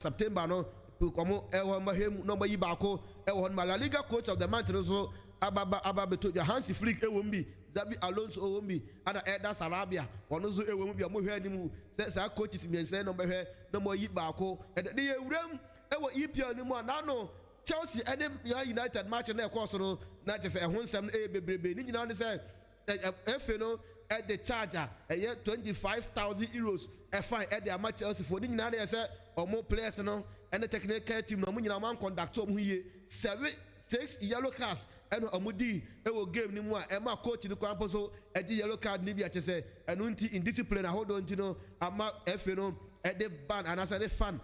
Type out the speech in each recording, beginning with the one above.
September no komo ehon mahem no mayi bako ehon La Liga coach of the month so aba beto Hansi Flick ewombi Zabi Alonso ewombi ana Eda Sarabia ono so ewombi mo hwe animu say coaches miense no behwe no mayi bako e de ewuram ewo EPL ni mu anano Chelsea and United match na course no na just ehon nsem bebrebe ni nyina ne say efe no at the charger a year 25,000 euros a fine at the match Chelsea for ni nyina na say or more players no and the technical team no nyina man conductor mu ye 6 yellow cards and omudi e wo game ni mu a e ma coach ni kwan so e di yellow card ni bi a say enu nti indiscipline a hold on ti no ama efe no at the ban and as a fan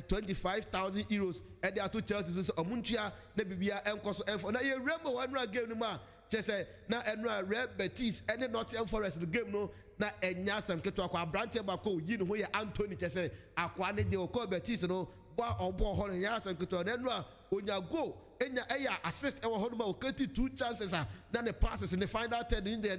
25,000 euros at the two Chelsea so omuntua na bibia enkoso enfo na ye remember one game ni mu a say na enra Red Betis and Nottingham Forest the game no na enya sam keto akwa brante bako yi no ho ye Anthony say akwa ne de okọ Betis no ba obo ho nya sam keto na enra onya go enya eya assist e wo ho no ma create 2 chances na the passes in the final third in the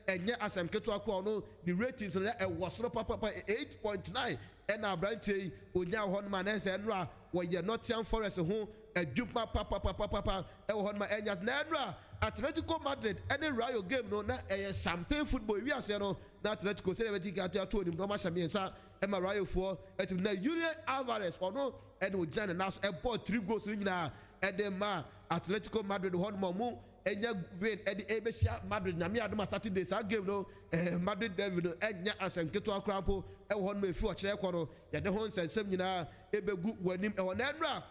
enya asam keto akwa no the ratings no e was no papa 8.9 and brante onya ho no ma na say enra wo ye Nottingham Forest ho adwuma papa e wo ho no ma enya na enra Atletico Madrid any Rayo game no na champagne football we are saying no na Atletico say be tika to him no ma shamiensa e ma Rayo for et na Julian Alvarez or no and o Jan na so e ball 3 goals nyina e dem ma Atletico Madrid hon mo enya win e di ebesia Madrid na me adoma Saturday sa game no Madrid David no enya asenketo akrampo e hon ma efi o kire ko no ye de hon sensem nyina e begu wanim e won enra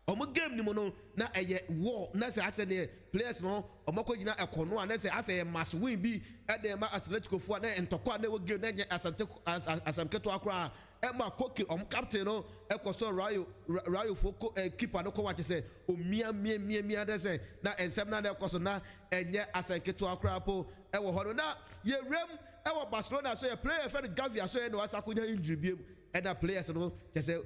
omo game ni mo no na eye war na say ase ne players no omo ko gina ekono a na say ase must win bi e de ma Atletico fo na entoko na wo game na nya asamketo akra e ma koki omo captain no e ko so Rayo fo keeper no ko wa say o mia de say na ensem na de ko so na enye asamketo akra po e wo ho no na ye rem e wo Barcelona so ye player fe Gavi so ye no asakonya injury bi e da players no just say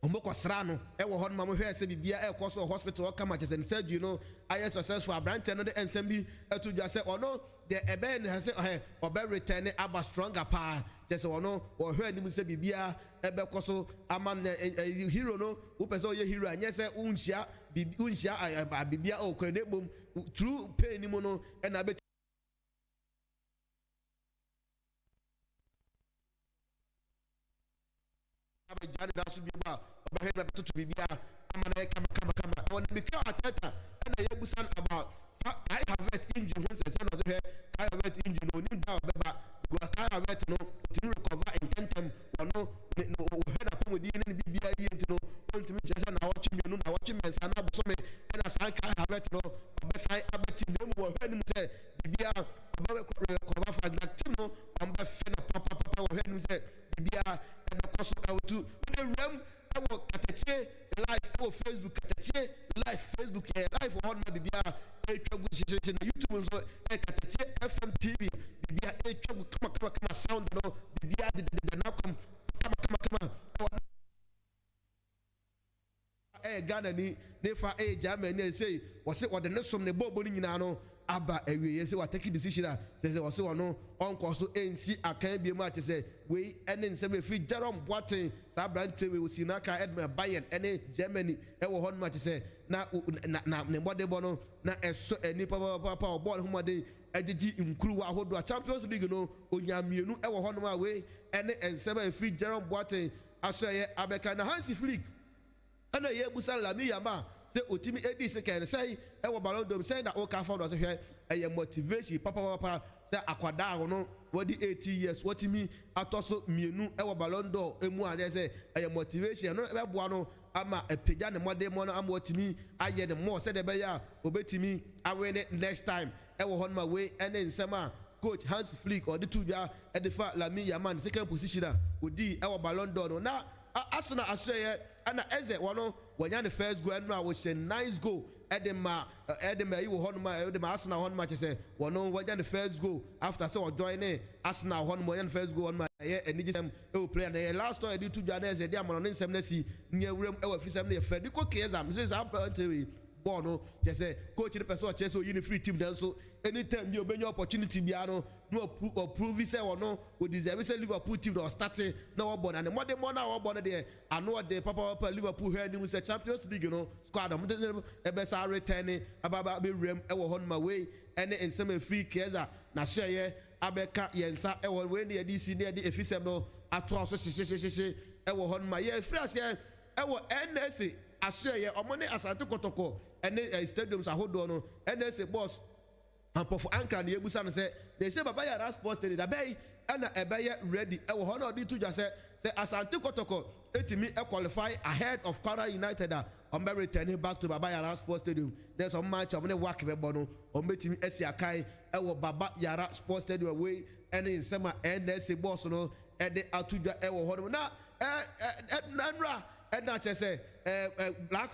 Omoko Srano, ewo hon mama hwe se bibia e koso hospital kama je se you know I successful branch no the ensem bi to just say ono the ebe ne say obe return aba stronger pa je say ono o hwe ni mu se bibia ebe koso ama hero no wo pese o ye hero anye se unhia bibia o ko ne bom true pain ni mu no e na be Jani da su biba ba hebe to bibia amana kama on me ka atata na ye busan about I have it engine once say no say I have it engine no nim da beba go I have it no to recover in tentem no he na pomodi ni bibia yi ntino on to me say na watch me no na watch me say na so me na say I have it no be say abeti dem wo he nim say bibia ba recover for that team no on ba fe na papa wo he nim say bibia and the cost of to the rem our Katakyie live our Facebook Katakyie live Facebook live on my bibia e twagu shishye na YouTube so e Katakyie FM TV bibia e twagu kama sound no bibia de na come Ghana ni nefa Germany say was it what the next from the bobo ni nyina no aba ewie say what take decision say was no onko so NC akan bi mu say we ene nsem free Jerome Boateng sa brante we usina ka Edmund Bayern ene Germany e wo hon match say na ne modebo no na eso eni papa ball humade agigi nkuru wa hodo Champions League no onyamienu e wo hon ma we ene nsem free Jerome Boateng aso ye abeka na Hansi Flick ana ye busa la mi yama say otimi edi se ken say e wo Ballon d'Or say na o ka for do say e motivation papa say akwada no wodi 80 years wotimi atoso mienu e wo Ballon d'Or emu ade say e motivation no e boa no ama epeja ne mode mo no ama wotimi aye ne mo say de be ya obetimi awene next time e wo hon ma we ene nsema coach Hans Flick or the two bia e de fa la mi yama second position odi e wo Ballon d'Or no na Arsenal aseye ana eze wono wanya the first goal and was a nice goal edema yi wo hono ma edema Arsenal hono ma say wono wanya the first goal after so join Arsenal hono wanya the first goal on ma ye eniji sem e player na last time e tu jana eze dia amano nsem na si nya wurem e wa fisem na Frederico Chiesa me say say ball no just say coach the person chess so you free team then so anytime you open your opportunity biano no prove say or no we deserve say Liverpool team or starting now born and the more now born there I know the papa Liverpool here ni say Champions League no squad am e be say returning ababa be rem e wo hon ma way ene ensem free keza na so ye abeka yensa e wo we ne DC ne de efisem no ato so hye e wo hon ma ye free ase e wo NSA aso ye omo ne Asante Kotoko ene stadiums ahodo no NSA boss and for Ankara the Ebusa no say they say Baba Yara Sports Stadium da bay na ebeye ready e wo ho na odi to just say Asante Kotoko etimi e qualify ahead of Kwara United on be returning back to Baba Yara Sports Stadium. There's some match of the work be bono on betimi esi akai e wo Baba Yara Sports Stadium away and in sema NSA boss no e de atudwa e wo ho na nanra e na che say black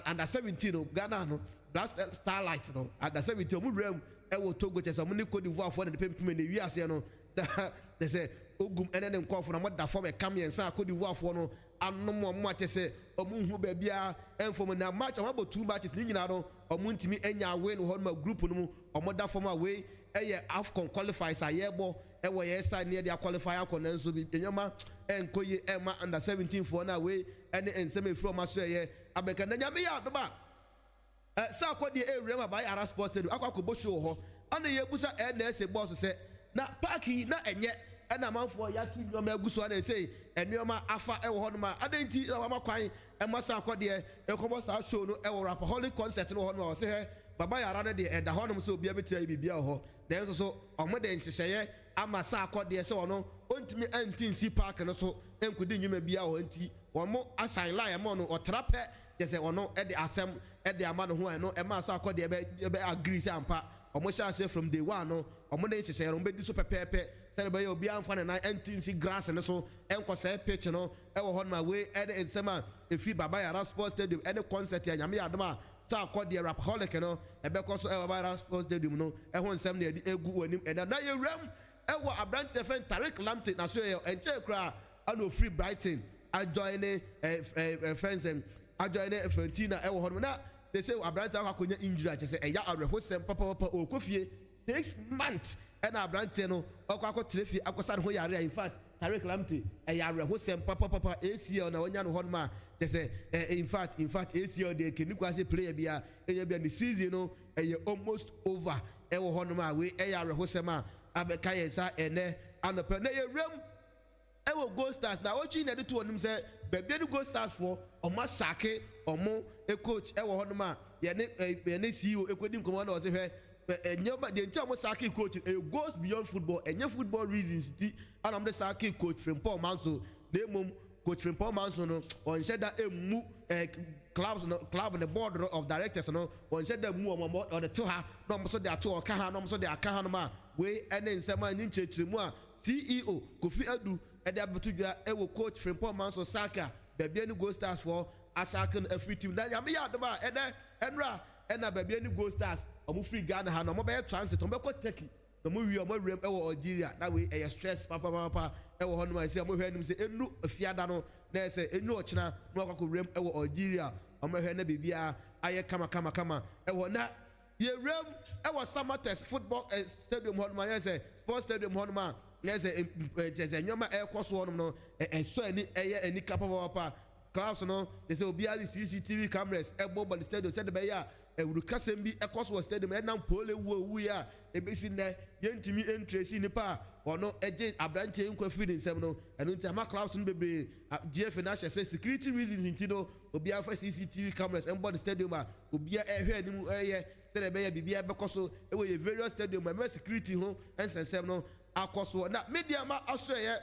under 17 Ghana no Black Starlight no at the 70 mu rem e wo Togo che so mu ni Cote d'Ivoire for the pempem na wi ase no they say ogum ene ne nkofo na mo da form e kam yen sa Cote d'Ivoire for no anom mo che say omu hu ba bia enfom na match am about 2 matches ni nyina no omu ntimi enya away no ho ma group no mu omo da form away e ye AFCON qualifiers ayebo e wo ye side ne dia qualify akon nso bi enyoma enkoye e ma under 17 for na away ene ensem efro ma so ye abeka na nyame ya doba sa akodi ewure ma ba Yara Sports Stadium akwakobo show ho ana ye busa NSA boss say na parki na enye na manfo ya tu nyoma aguso na say enyoma afa e wo ho no ma adenti na ma kwan e ma sa akodi e kobo sa show no e wo rapaholic concert no ho no say he Baba Yara na de da ho no so bia betia bibia ho na enso so omo de nhyehyeye ama sa akodi se wono ontimi antinsi park no so enkudi nyoma bia ho anti womo assign line mo no otrape je say wono e de asem e de ama no ho no e ma sa akodi e be agree say ampa omo sha say from day one no omo na nhyehyeye no be di so pepepe say be obi amfa na antinsi grass no so enko say pitch no e wo ho na we e de ensema e fi Baba Yara Sports Stadium e de concert ya nyame adoma sa akodi rap holic no e be ko so e Baba Yara Sports Stadium no e ho nsem na egu wanim e na ye rem e wo Abrant Sefen Tariq Lamptey na so e enche kra ano free Brighton ajoin friends and ajoin Frontina e wo ho na they say Abrant akonya injury che say e ya arehosem papa o kofie 6 months and Abrant no akwa trefi akosa ho yare in fact Tariq Lamptey e ya arehosem papa ACL na onya no ho ma they say in fact ACL de keniku ase player bia enya bia the season no e almost over e wo ho no ma we e ya arehosem a abeka yensa ene anope na ye rem e wo Gold Stars na ochi na de to onim say bebia ni Gold Stars for omo sake omo e coach e wo ho no ma ye ne CEO ekodi nkomo na o se hwe enyoma de ntia omo sake coach it goes beyond football enye football reasons ti and am the sake coach from Paul Manso na emom coach from Paul Manso no on said that emu club on the board of directors no on said that mu omo or the to ha no mo so de ato o ka ha no mo so de aka ha no ma we ene nsema ni nchechiremu a CEO Kofi Adu e de abetudwa e wo coach from Paul Manso Saka bebia ni Gold Stars for asaken every team na yame ya adoma ene enra ena bebia ni Gold Stars omo free Ghana ha no mo be transit omo be Turkey no mo wi omo rem e wo Algeria that way e stress papa e wo hono ma say omo hwe nim say enu afiada no na say enu ochina no akako rem e wo Algeria omo hwe na bebia aye kama e wo na ye rem e wo Samatex football stadium hono ma say sports stadium hono ma yes je nyoma e kwaso hono no so ani eye ani papa class no they say obi ali CCTV cameras e bobo the stadium said be ya e wuru kasem bi e kwaso stadium e nam pole wu ya e be si ne yentimi entresi ni pa ono eje Abrant nkwa feeding nsem no eno nti ama class no bebre GF na say security reasons nti no obi afa CCTV cameras and board stadium a obi e hwe animu eye said be ya bibia be kwaso e we various stadium ma security ho ensensem no akoso na media ma aso ye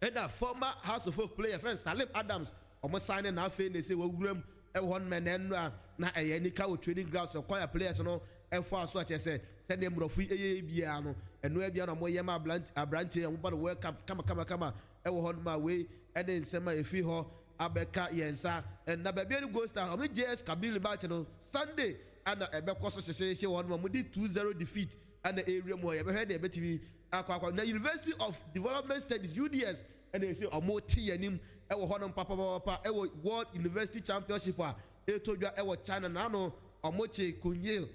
and a former House of Folk player friend Salim Adams omo sign na afa ne say wogurem e won men na eye ni ka wo training grounds so choir players no e fo aso a che say ne mrofu eye bia no eno e bia no mo ye ma Abrant e mo ba World Cup kama e wo hon ma we e de nsema e fi ho abeka yensa na babia ni Gold Star omo JS Kabili match no Sunday and e be koso hye won mo di 2-0 defeat and the area mo ye be he de be tv akwa na University of Development Studies UDS and they say omo ti yanim e wo hono papa e wo World University Championship a etodwa ewo China na no omoche Kunye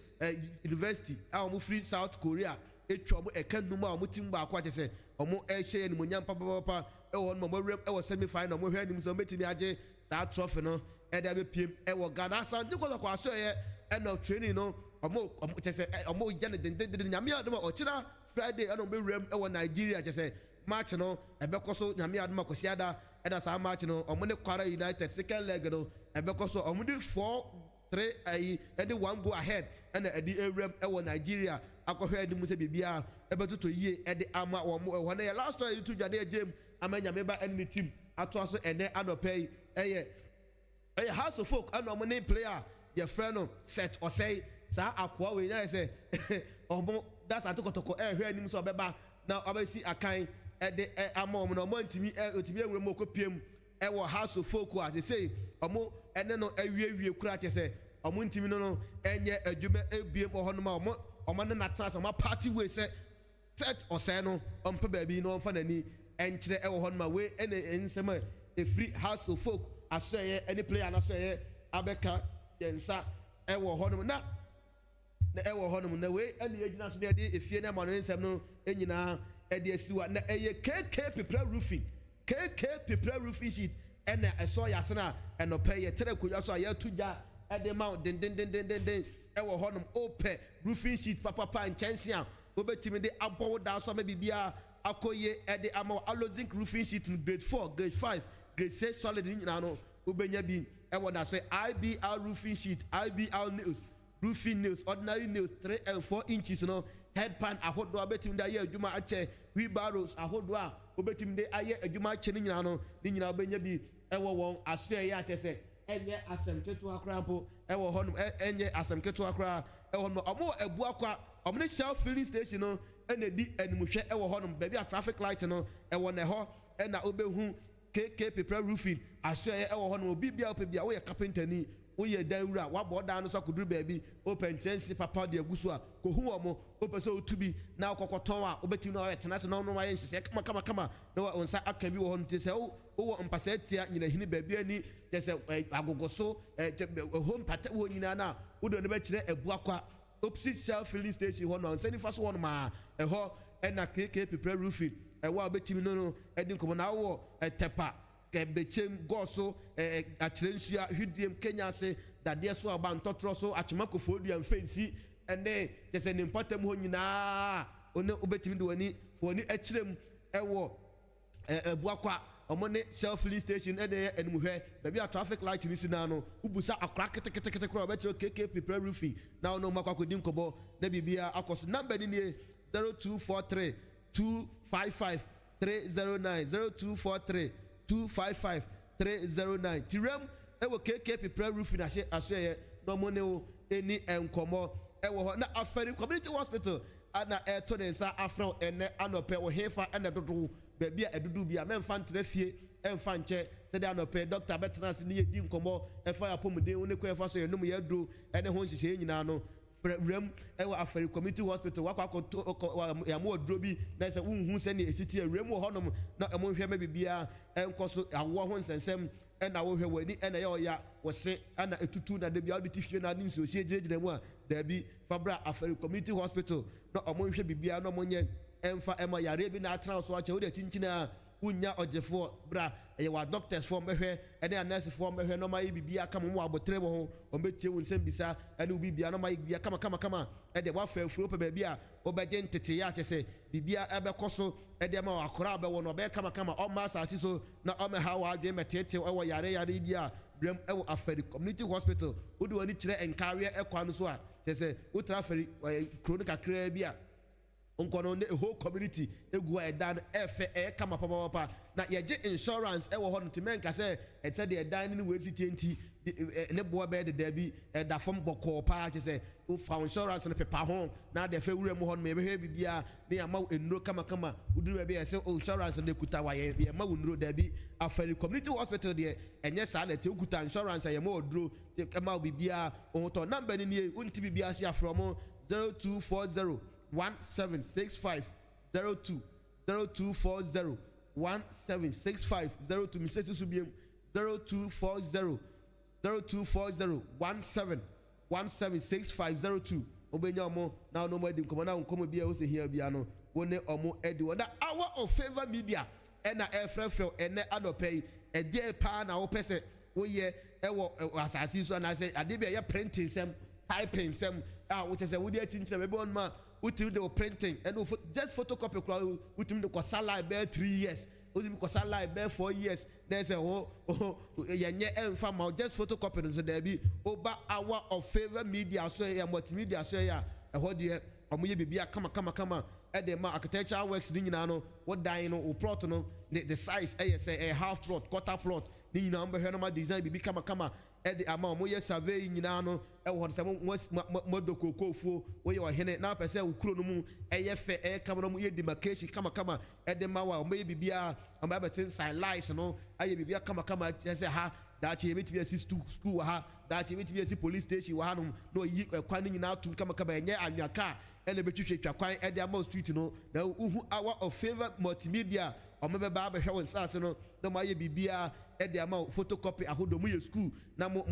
University a omo free South Korea etwa omo ekanum a omo tim ba akwa se omo ehye ni monyam papa ewo no mo rem ewo semi final omo hwe anim so metimi age that trophy no eda be piem ewo Ghana san diko kwa so ye eno training no omo chese omo jane den nyame adom ochira Friday eno be rem ewo Nigeria chese match no ebekoso nyame adom akosiada eda sa match no omo ne Kwara United second leg no ebekoso omo di 4-3 edi one go ahead ena edi rem ewo Nigeria akohwe edi mu se bibia ebetuto yie edi ama omo ewo na last story itu dwane jem ama nyame ba enemy team ato aso ene anopay eye House of Folk and omo player your friend no set or say sa akwa we nya say omo that's atokotoko hwe anim so obeba na obesi akan de ama omo no omo ntimi otimi enwere mo kopiem ewo House of Folk as they say omo ene no awie kura che say omo ntimi no enye adwuma ebiem ho no ma omo ne natras omo party we say set or say no ompa baabi no omfa nani enkyere ewo ho no ma we ene ensema a free House of Folk aseye any player na aseye abeka yensa ewo ho no na ewo ho no na we ene agina so de efie na ma no nsem no enyina ede asiwa na eye KK Pepper roofing sheet ene eso yase na eno pay ye tere koya so ya tuja ede ma den ewo ho no ope roofing sheet papa nchense a obetimi de abowo da so ma bibia akoye ede ama alozinc roofing sheet in grade 4 grade 5 grade 6 solid nyina no ubenya bi ewo da so IBR roofing sheet IBR nails roofing nails ordinary nails 3 and 4 inches no headpan ahodo abetim da ye adwuma ache wheelbarrows ahodo a obetim de aye adwuma ache ni nyina no ni nyina ubenya bi ewo won aso ye ache se enye asemketo akra po ewo ho no enye asemketo akra ewo no omo ebu akwa omo ne Shell filling station no ene di animhwe ewo ho no baby a traffic light no ewo ne ho ena obehu KK Pepper roofing aso ye ewo ho no obi bia opebia wo ye carpenter ni wo ye dawura wa boda no so koduru baby open chance papa de aguso a ko hu omo opeso otubi na kokoton a obetim na yetena se no no ye nhye kama na onsa aka bi wo ho no te se wo mpasa tia nyina hini baby ani te se agogoso home pata wo nyina na wo do ne ba kire ebu akwa opposite Shell filling station ho no nsani fa so ho no ma ho ena KK Pepper roofing ewa obetim no edi nkomo na wo tepa kebechem goso akire nsua hwidiem Kenya se dade so aba ntotro so achimakofo duam fensi ene tese ne mpatam ho nyina one obetim de wani foni akirem ewo ebuakwa omo ne Shell filling station ene enumhwe baby a traffic light ni sina no ubusa akra kete kro obekiro KK Pepper roofing na no makwa kodi nkobo na bibia akoso number ni 0243 255 309 0243 255 309 tirem ewo KK Pepper roofing asye no mo ne o eni enkomo ewo ho na afari community hospital ana eto ne nsa afro ene anope wo hefa ene dodo baby a edudu bia memfa ntrafie emfa nche se de anope doctor betnas ne yedi nkomo efa apomuden woni ko efa so enum ye duro ene ho nhihye nyina no rem ewo afari community hospital wakwa ya mo duro bi na se unhu se ne esiti rem wo honom na emo hwe ma bibia enkoso awo ho nsensem ena wo hwe wani ena ye oya wo se ana etutu na de bia audit fie na nso sie giregyina mu a da bi fabra afari community hospital na omo hwe bibia na omo nye emfa ema yare bi na atran so ache wo de chinchina unya ojefo bra ye wa doctors for mehwe ene nurse for mehwe no ma bibia kama mo abotre wo ho ombetie wo nsem bisa ene bibia no ma bibia kama e de wa fa afuro pe bibia obeje ntete ya chese bibia ebe koso e de ma akora be wo no be kama o ma sa so na o me ha wa adwe metete e wo yare bia brem e wo afari community hospital odi woni kire enkawe e kwa no so a chese wo traferi chronic akra bia onkono ne whole community egu edan efe kama papa na yeje insurance ewo ho ntimen ka se ete de edan ni we sitienti ne bo be de dabi da fom boko pa che se o fa insurance ne pepa ho na de fe wura mu ho me be hwe bibia ne ama enuro kama uduru be se insurance ne kuta wa ye ma wunuro dabi afari community hospital de enye sa na te kuta insurance ye ma oduro ma bibia o to number ni ni unti bibia sia from 0240 1765 02 0240 1765 02 Mr. Subiem 0240 0240176502 obenya omo na no mo di nkomo na nkomo bia o se hia bia no wone omo edi wona hour of favor media na efrefre ene adopei ede pa na wo pese wo ye ewo asasi so na say ade bia ye printing sem typing sem which is a woody chinchina maybe on ma utim the printing and just photocopy crowd utim the kosala bear 3 years utim kosala bear 4 years there's a yenye emfa just photocopy so there be over hour of favor media so ya multimedia so ya ho de omoye bibia kama at the architectural works ni nyina no what dying no plot no the size say a half plot quarter plot ni nyina ambe hwe no ma design bibi kama at the amount moye survey nyina no e wo se mo dokokofo wo ye ohene na pese ukuro no mu eye fe kama no mu ye demarcation kama at the ma wa moye bibia amba be sign lights no aye bibia kama say ha that you meet be school ha that you meet be police station wa ha no yi kwan nyina tum kama enye anwaka ene betwetwa kwan e de amount street no na uhu hour of favor multimedia omebe ba hwe won sase no na ma ye bibia e de amount photocopy ahodo mu ye school na mo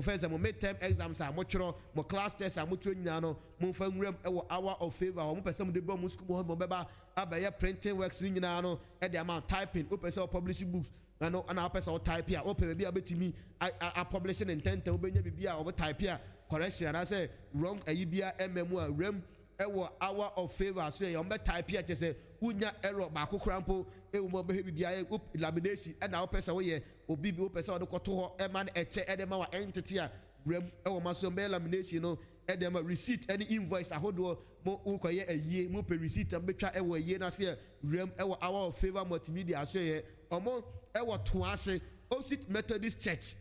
first mo midterm exams a mo tworo mo class test a mo tworo nyina no mo fa nwuram e wo hour of favor mo pese mo de bo mo school mo beba abaye printing works nyina no e de amount typing o pese o publish books and I person type here open be abetimi I publishing intent obenya bibia o type here correction I say wrong ayibia mmemu rem ewo hour of favor so you be type here to say unya error ba kokrampo e wo be bibia lamination and I person we ye obi bi o person o koto ho e man eche e de ma wa entity a rem ewo maso be lamination no e de ma receipt any invoice ahodo mo ukoye aye mo pe receipt betwa ewo aye na say rem ewo hour of favor multimedia so ye omo ewo toase opposite Methodist church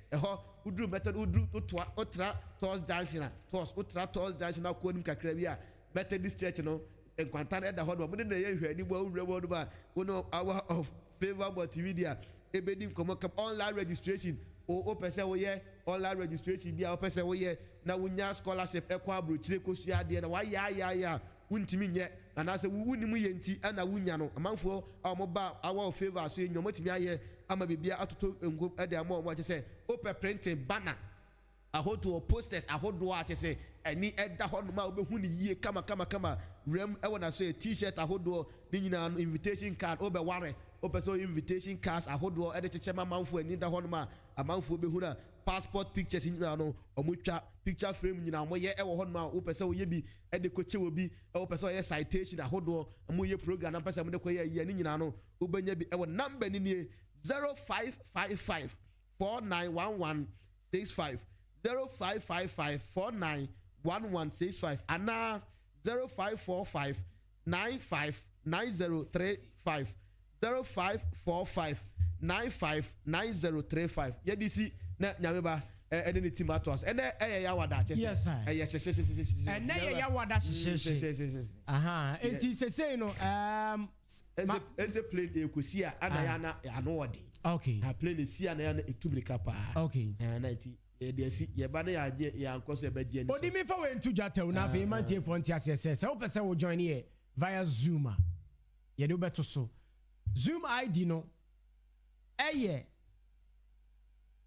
udru method udru otra towards junction towards otra towards junction na ko nim kakra bi a Methodist church no enkwanta na da ho no mo ne ye hwani bo awure bo no ba wono hour of favor multimedia ebedi nkomo kam online registration o pese wo ye online registration bia o pese wo ye na wunya scholarship ekwa abrochire kosua de na wa ya wuntimi nye anase wunimu ye nti ana wunya no amanfo mo ba hour of favor so nyomotimi aye ama bibia atoto ngo ade ama mo say open printing banner ahodo posters ahodo ate say ani eda ho no ma obehu ni yie kama rem e wona so t-shirt ahodo ni nyina no invitation card obe ware opeso invitation cards ahodo ede cheche ma manfo ani da ho no ma amanfo obehu na passport pictures nyina no omutwa picture frame nyina mo ye e wo ho no ma opeso wo ye bi ede koche wo bi e opeso ye citation ahodo mo ye program na pese mo de ko ye ye ni nyina no obenya bi e wo number ni nie 0555 491165 0555 491165 ana 0545 959035 0545 959035 yedisi na nyameba ene ni timatos ene ya wada chese yes sir ene ya wada sheshe aha enti sese no eze plane ekosi a ana ya na ano wodi okay ha plane si ana ya na etumlika pa okay na enti de si ye ba na ya je ya nkoso e ba je ni odi mi fa we ntu jatew na fe man tie fronti asese se wo pese wo join here via Zoom ye do beto so Zoom ID no eye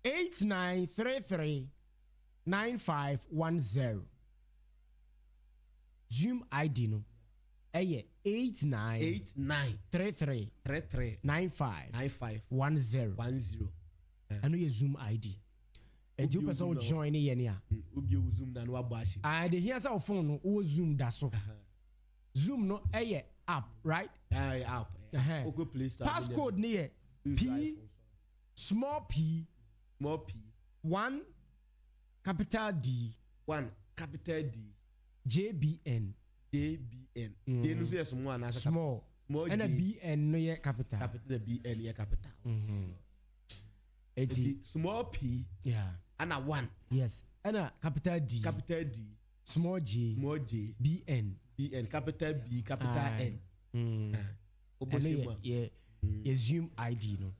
89339510 Zoom ID no eye 89339510 anu ye Zoom ID and you person join here nia obi Zoom na no abashi the here say phone no wo Zoom da so Zoom no eye app right app Google Play Store passcode near P small p 1 capital D JBN D no say small na small and a BN no ye capital BN ye capital small p yeah and a 1 yes and a capital D small j BN capital B capital N yeah Zoom ID no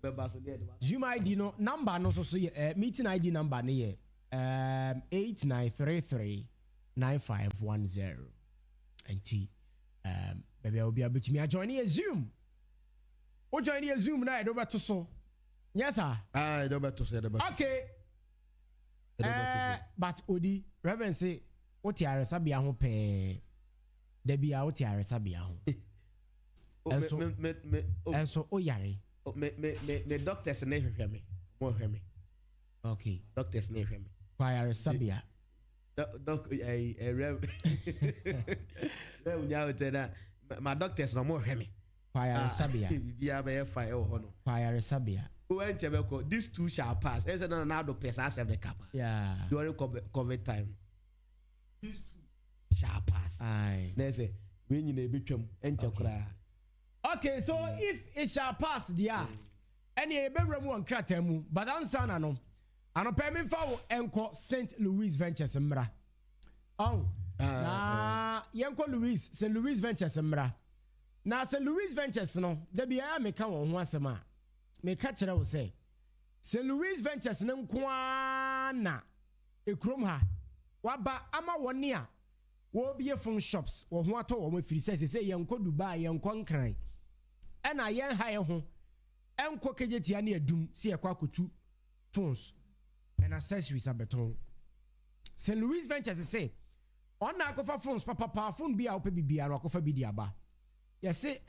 Zoom ID no number no so meeting ID number no ye 89339510 and baby I will be able to me join here Zoom o join here Zoom na e do beto so Yes, sir. I don't bet to say the bet. Okay. But Odi, Reverend say, what you are Sabia ho pe. Debi a what you are Sabia ho. And so, oh, yari. Me doctors never hear me. More hear me. Okay. Doctors never hear me. Choir Sabia. Doc, my doctors no more hear me. Choir Sabia. Be a fire or honor. Choir Sabia. When Chebeko, these two shall pass. As another person has the kappa. Yeah. During COVID time. These two shall pass. Aye. There's a when you become enter cry. Okay, so if it shall pass, dear, any bedroom one cratemu, but answer no. I don't pay me for Enco St. Louis Ventures Mra. Oh, Yanko Louis, St. Louis Ventures Mra. Now, St. Louis Ventures no, there be a make on once a ma. Me catch it, I will say. St. Louis Ventures no kwana. E krom ha. Waba ama 1 year. Wo be a phone shops or what or with free says, say, Yanko Dubai, Yanko Cry. And I yan hire home. Enko Kejetiani a doom, see a quaku 2 phones. And accessories are beton. St. Louis Ventures say, on na kofa phones, papa, phone be out, baby, and kofa bidiaba. Yes, say,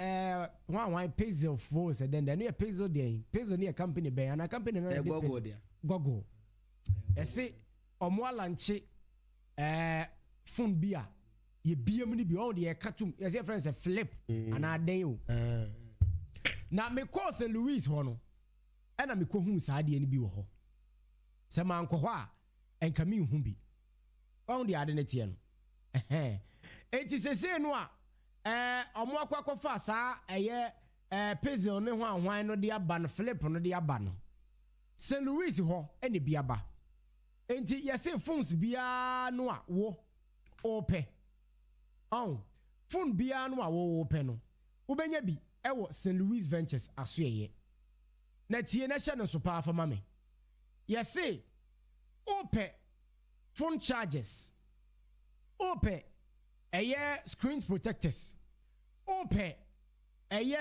one peso phones, and then the near peso day, peso near company bay, and a company gogo. Yes, say, or more lunch, phone beer, ye beer money beyond the cartoon, as your friends a flip, and I dare. Now, me call St. Louis Hono, and I'm a cohum side and be ho. Sama anko hwa enkami humbi on the identity no enti sese no a omo akwakofa sa eye puzzle ne ho anwan no de aba no flip no de aba no St. Louis ho ene bi aba enti yese phones bia no a wo ope on phone bia no a wo ope no ubenya bi ewo St. Louis Ventures asoeye na tie na hye no so pa afama me. Yes, say, open phone chargers, open a year screen protectors, open a year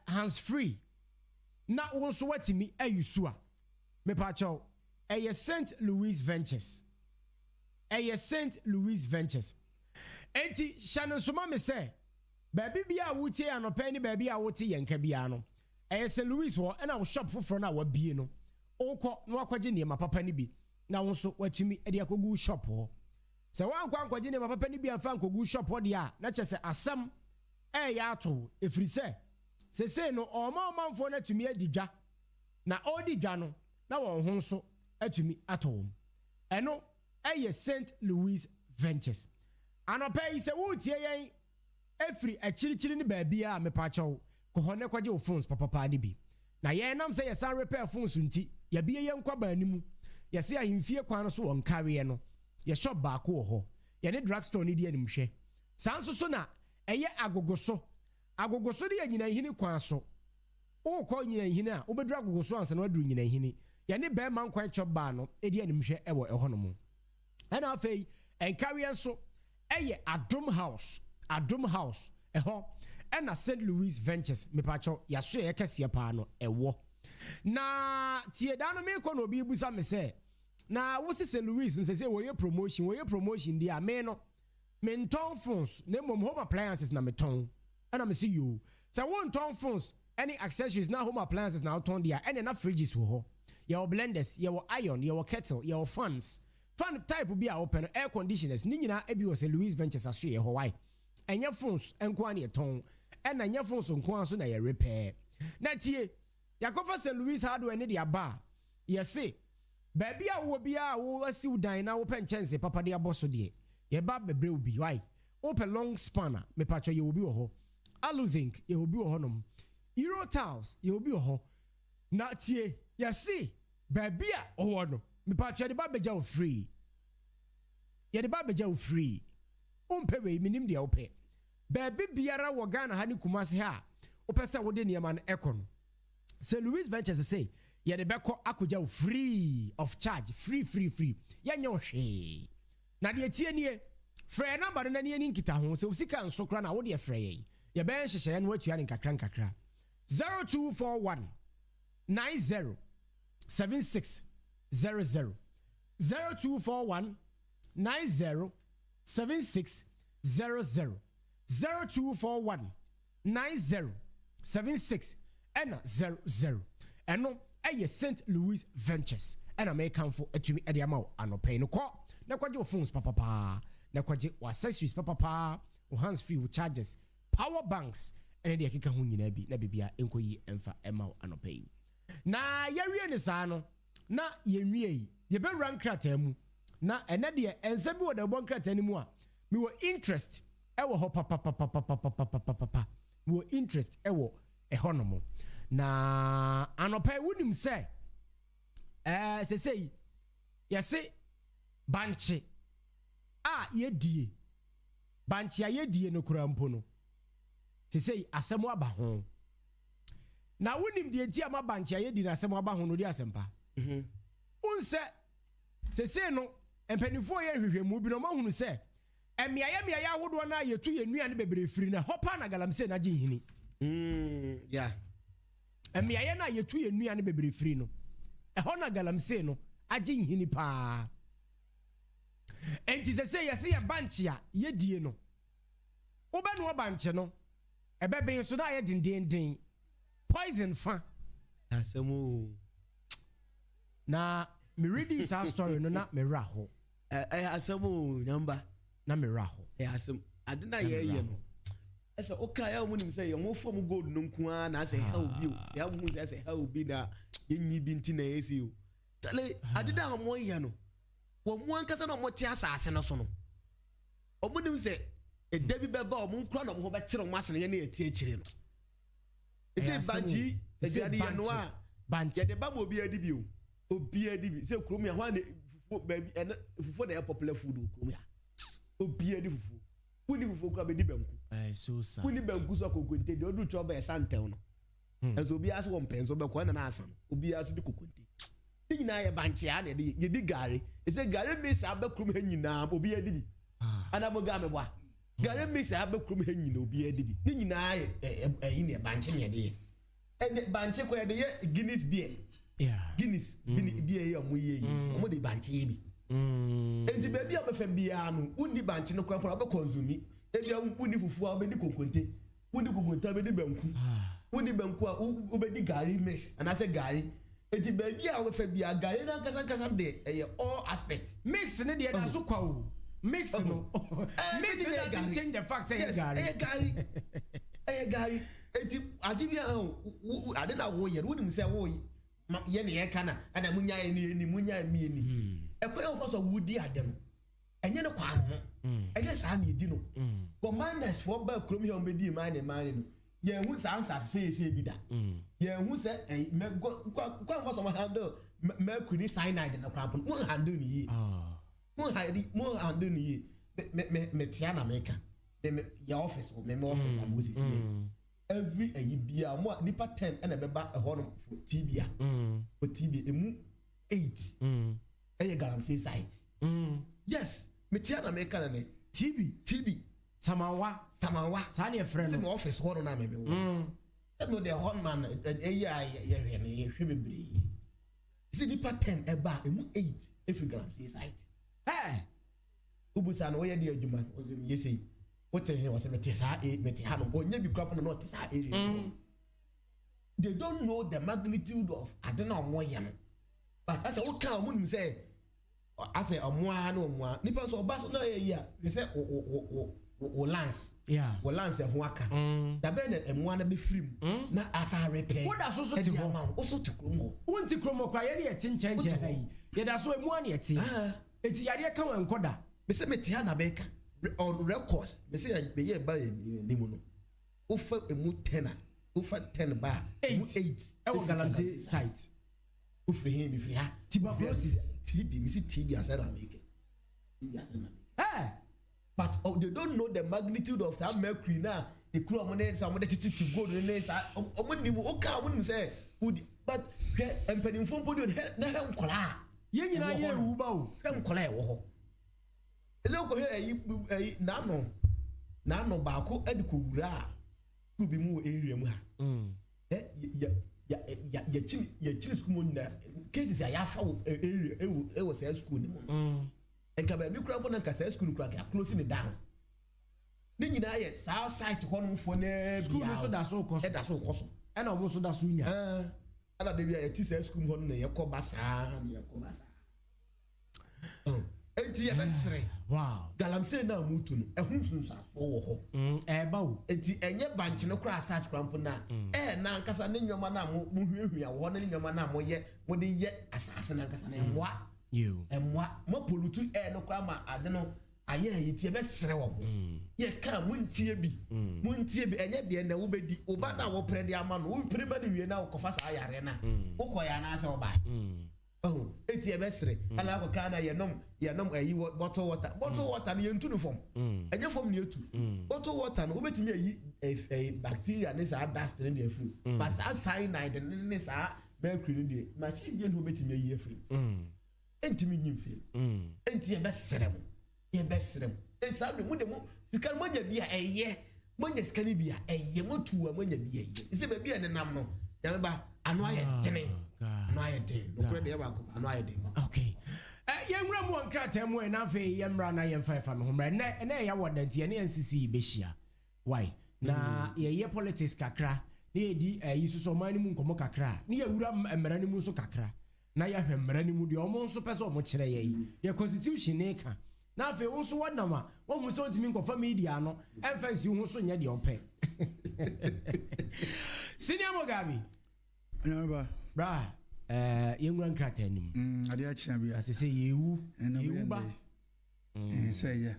hands free. Not one sweating me a usua. Me pacho a year St. Louis Ventures, a year St. Louis Ventures. Enti Shannon Suma me say, baby be a wooty and a penny baby a wooty and cabiano. A year St. Louis war and our shop for an hour beano. Oko no akwaje ne ma papa ni bi na wonso watimi e de akogu shop ho se wan kwa akwaje ne ma papa ni bi afa akogu shop ho de a na chese asam ya ato efri se no oma manfo na tumi adidwa na odidwa no na won ho nso atumi ato eno eye St. Louis Ventures anopa yi se wutie yen efri achirichiri ni ba bia a mepa chawo ko ho ne kwaje wo phones papa ni bi na ye nam se ye san repair phones nti ya bie ye nkwa ba animu ye se ahimfie kwan so won carry no ye shop ba ko ho ye ne drugstore ni di animhwe sanso so na eye agogoso de ye nyina hini kwan so o ko nyina hini a obedu agogoso ansa na waduru nyina hini ye ne be man kwan shop ba no e di animhwe e wo e ho no mo ana afei en carry so eye Adom house e ho ena St. Louis Ventures me pacho ya so ye kase pa no ewo na tie da no me ko no bi busa me se na wo se St. Louis nse se wo ye promotion dia me no me nton phones na mom home appliances na me ton ena me see you se wo nton phones any accessories na home appliances na ton dia ena na fridges wo ho your blenders your iron your kettle your fans fan type bi a open air conditioners ni nyina e bi wo St. Louis Ventures aso ye ho why enya phones enko an ye ton ena nya phones nko an so na ye repair na tie yakofa St. Louis hardware ne dia ba yesi baby a wo bia wo asiw dan na wo penchense papa de aboso de ye ba bebre obi why open long spanner me patcho ye obi wo ho aluzinc ye obi wo ho nom euro tiles ye obi wo ho na tie yesi baby a wo no me patcho de ba beja wo free ye de ba beja wo free umpe we minim de ope baby biara wo Ghana ha ni Kumasi ha opese wo de niam na ekon St. Louis Ventures say ye de beko akoja free of charge free ye nya hwe na de tie nie frɛ number na ne ni nkita ho so sika nso kra na wo de frɛ ye be hyehyɛ no atua ne nkakra 0241 90 7600 0241 90 7600 0241 90 76 and 00 and no St. Louis Ventures and American for a to me at the amount and no pay no call. Na kwaje your phones papa na kwaje wa accessories papa o hands free with charges power banks and the akeka ho nyina bi na bibia enkoyi emfa ema anopai na yawie ne saa no na yenwie yi ye be rank krata mu na ene de ensa bi wo da bon krata ni mu a me wo interest e wo ho papa me wo interest e wo e honomo na anopai wunim se sesei yese banche a yedie banche a yedie no kurampo no sesei asemo aba ho na wonim de enti ama banche a yedi na asemo aba ho no di asempa unse sesei no empanifo ye hwehwemu bi no mahunu se emiaye ahodo na yetu ye nua ne bebre firi na hopa na Galamsey na gye hini yeah emiaye na yetu ye nua ne bebre firi no ho na Galamsey no agye hini pa enti sesei yese ye banche a yedie no oba no banche no ebebe so na ye dindindin poison fa asemu na me read this story no na me raho asemu nyamba na me raho asem adena ye no ese oka ya munim say mo fom gold no nko na say how bi o say how mu say how bi na yenyi bi nti na yesi o tale adeda mo ye no wo mu ankasa na mo ti asase no so no omunim say edabi beba o mu nkra na mo be kire mo asene ye na eti akire no ese banji ebiade ye no a banji de ba mo bi adi bi o obi adi bi say krom ya ho na fufu baby ene fufu na popular food o krom ya obi adi fufu woni fufu kra be di banku so sa woni banku so kokonte de odu tro be santel no enso obi aso wo mpenso be ko na asan obi aso di kokonte ni na ye banji a na ye di gare ese gare me sa be krom ha nyina obi adi bi ana mo ga me bwa gare me sa be krom ha nyina obi adi bi ni nyina yi ne banji ne de ene banji ko ye de Guinness beer Guinness beer ye omo ye omo de banji bi enti baby obefa bia no uni banchi no kwa be consumi ebi uni fufu a obedi kokonte uni kokonte be di banku uni banku a obedi gari mix and I say gari enti baby a obefa bia gari na kasa de all aspect mix ne de na so kwa o mix no mix doesn't change the fact say gari gari enti adibia ade na wo ye wonim say wo ye ne ye kana ana munya ni munya mi ni ekwe of us wudi ade no enye ne kwa no enye sa na edi no commanders for ba krom here ombedi man no ye hu sa answer say bi da ye hu say kwa for some handle mercury cyanide na kwa mo handle ni yi mo handle ni yi me tia na meka me your office me office am go see every bia mo nipa 10 and beba ho no for tibia for tibia emu 8 Galamsey site yes me tia na meka na ne tb samawa sa na friend no office ho no na me no the hot man ye hwe bebre see nipa 10 eba emu 8 every Galamsey site ubusa no ye de adwuma ozim yesi what he was meti ha no onye bi krap no not sa area they don't know the magnitude of adena omoye no but as o kan omunim say as omoa na omoa nipa so oba so na ye ya we say o lance o lance ho aka da be na emoa na be firim na asa repair wo da so ti ho o so ti kromo wonti kromo kwa ye ne ye ti nchenche ha yi ye da so emoa na ye ti eti yare ka wan koda be say meti ha na be ka on records me say be ye ba ni mu no o fa emu 10 o fa 10 ba emu 8 e wo Galamsey site o free him free ha tuberculosis TB me see TB as I make but they don't know the magnitude of that mercury now the crew money some of the titi gold ne sa omuni o ka omuni say but empany phone podi na he nkola ye nyina ye wu ba o he nkola e wo ho eze ko he na no ba ko adi ko wura ku bi mu area mu ha chim school na cases ya fa area e was school ni mo enka ba bi kura bo na nka school kura ka close ni down ni nyina ye south side ho no fo na school so da so koso da so koso e na omo so da so nya ana de bia ye ti school ho no na ye ko basa na ye ko basa enti ye besre wow galamsey na mutu no ehun sunsa so wo ho ba wo enti enye banche no kura search krampo na na nkasa ne nyoma na mo hwehwia wo ne nyoma na mo ye mo de ye asase na nkasa na emwa mo polutu no kura ma ade no aye yiti e besre wo ye ka muntie bi enye de na wo bedi oba na wo prede ama no wo prema ne wie na wo kofa sa yare na wo koya na ase wo ba eti ebesre ala ko kana yenom ayi bottle water ne yentu no fom enye fom ne etu bottle water no obetimi ayi bacteria ne sa dust ne de afri but sa cyanide ne sa mercury ne de machine bi no obetimi ayi afri entimi nyim fi enti ebesre mo ensa bi mo de mo sikal mo nya bia eye mo nya sikal bia eye mo tuwa mo nya bia eye ise ba bia ne nam no ya ba ano aye tene no aye den no kure de ba ko ano aye den okay yenwura mu nkrata mu na fe yemra na yemfa no homra na ya wodanti ne nsisi behia why na ye politics kakra na ye di yisuso man mu nkomo kakra na ye wura mmara ni mu so kakra na ya hwe mmara ni mu de omo nso pese omo kire ye constitution ne ka na fe wo so wadama wo hu so ntimi nkofa media no emfansi hu so nya de ompe Senior Mugabe Naba bra yenwura nkrata anim ade a chia bia asese yewu ba say ya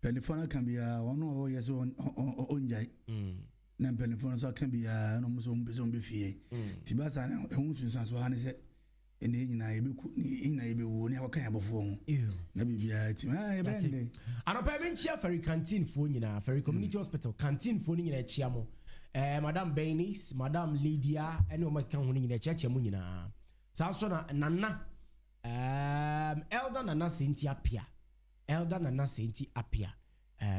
telephone can be one or yes on jai na telephone so can be no so be fie tibasa na ehun sunsan so ha ne se ene nyina yebeku ni na yebewu ne akan abofo ho na bibia ti e bende anopa be nchia ferry canteen fo nyina ferry community hospital canteen fo nyina chia mo madam Benis madam Lydia ene o makan ho nyina chia mo nyina sa so na nana elder nana senti apia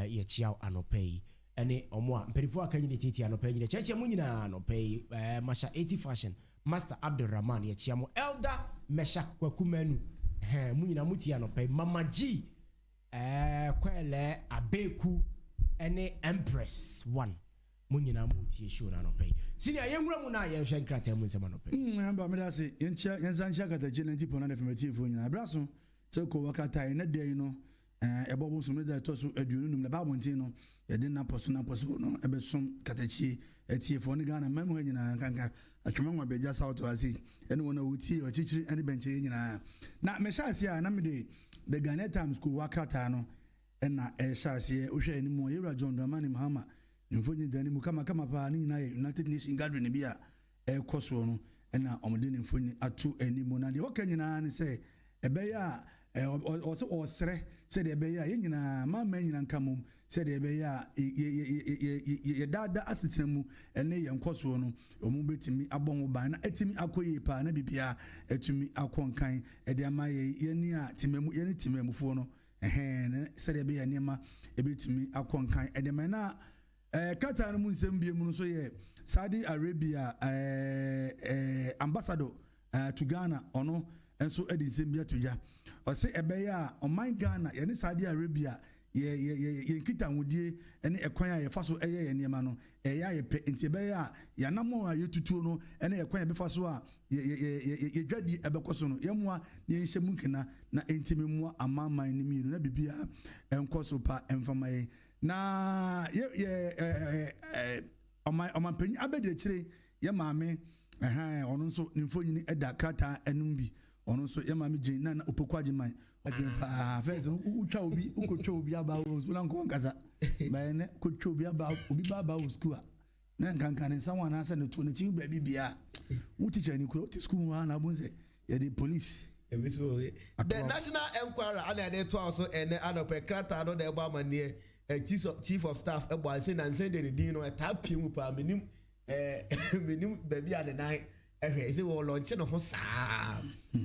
ye chia anopa yi ene omo a mperifo aka nyina titi anopa nyina chia mo nyina anopa yi masha 80 fashion Master Abdulrahman ye chia mo elder Meshak Kwakumenu mu nyina muti anopa Mama G kwele abeku ene Empress 1 mu nyina muti show na anopa senior yenwura mu na ye hwe nkrata mu nsema anopa ba me da se yensancha Katakyie 90 na definitive nyina abraso se ko wakata na dey no ebobo so me da to so aduonum na ba bontin no ye de na poso no ebesom Katakyie etiefo ne Ghana mamu nyina kanka atwema nwa beja south wasi ene wona wuti ochichiri ene benche nyina na me shase a na me de the Ghana Times ko wakata no na shase ohwe animu yewra John Dramani Mahama nimfonyi dani mu kama pa ni na United Nation gathering bia ekoso no na omode nimfonyi atu animu na de okanyina ne se ebeya osere se de ebeya yenyina mama nyina nkamum se de ebeya ye dada asetenemu ene ye nkoso no omu betimi abon ba na etimi akoyi pa na bibia etumi akonkan ede ama ye ni a timemu ye ni timemufo no se de ebeya niema ebetimi akonkan ede ma na kata no mu nsem bie mu no so ye Saudi Arabia ambassador to Ghana ono enso edisem bia toja o se ebeya o man Ghana ye ni Saudi Arabia ye nkita nwudie ene ekwan a ye fa so eye ye niema no ya ye pe nti ebeya ya namo a yetutuo no ene ekwan be fa so a ye dwadi ebekoso no ye moa ne nhye munkina na entimi moa amaman ni mi no na bibia enkoso pa emfamaye na ye oman panyi abede kire ye maame ono nso nimfonyini eda kata enum bi ono nso ye maame gin na opokwaje man adwempa first utwa obi ukotwa obi aba wo so na nko nkasa ba ne kotwa obi aba obi ba wo school na nkankan nsa wana asa ne to ne chi ba bibia uticha ni kuro ti school wa na bonse ye the police the national enquirer ana dey to also ene anope krata no dey ba manie chief of staff ebo say na say dey din no ta piemu pa menim ba bia de nan ehwe say wo launch no ho saa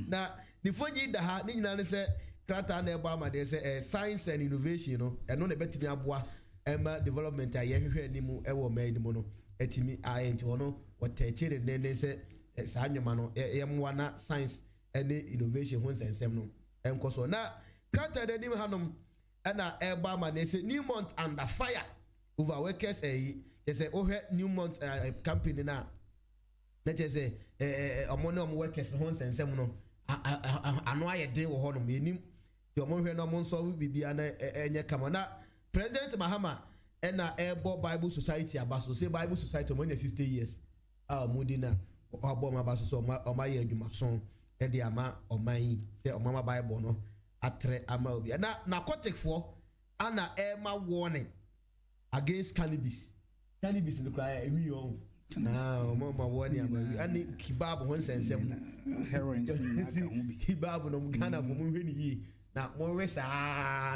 na the foji da ha ni nyina ne say krata na ebo amade say science and innovation no eno na betimi aboa ema development aye hwehwe ni mu ewo man ni mu no etimi enti wono wotechire den say saa nnwoma no yɛmmoa na science ne innovation ho nsɛnsɛm no ɛnkɔ so na krataa da nim hanom ɛna ɛba ama na ɛsɛ Newmont under fire over workers yɛsɛ wohwɛ Newmont company na kyerɛ sɛ ɔmo ne ɔmo workers ho nsɛnsɛm no ano ayɛ den wɔ hɔnom yɛnim deɛ ɔmo hwɛ na ɔmo nsɔre biribiara na ɛnyɛ kama na President Mahama ɛna ɛbɔ Bible Society aba so sɛ Bible Society ɔmo nya 60 years a ɔmo di na ɔbɔ ɔmo aba so sɛ ɔmo ayɛ adwumason ɛde ama ɔman yi sɛ ɔmo ama Bible no atre ama obi na narcotic for ana ɛma warning against cannabis no cry we on ɔmo ma warning ama ani kebab ho nsɛnsɛm heroin kebab no Ghana for mo hwɛ ni yi na mo resa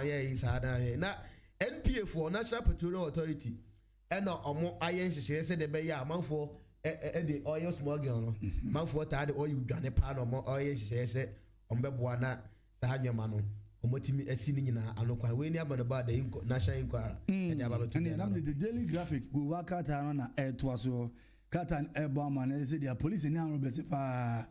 yɛ saa na NPA for National Petroleum Authority ɛna ɔmo ayɛ nhyehyɛ sɛ de bɛyɛ amanfoɔ ɛde oil smuggle no amanfoɔ taa de oil dwane paa na ɔmo ɔyɛ nhyehyɛ sɛ ɔmo bɛboa na saa nyɛma no ɔmotimi asi ne nyinaa anokwa we ni abana ba the national inquiry and about the daily graphic go work out na to so kata ebo man say the police ni an robese pa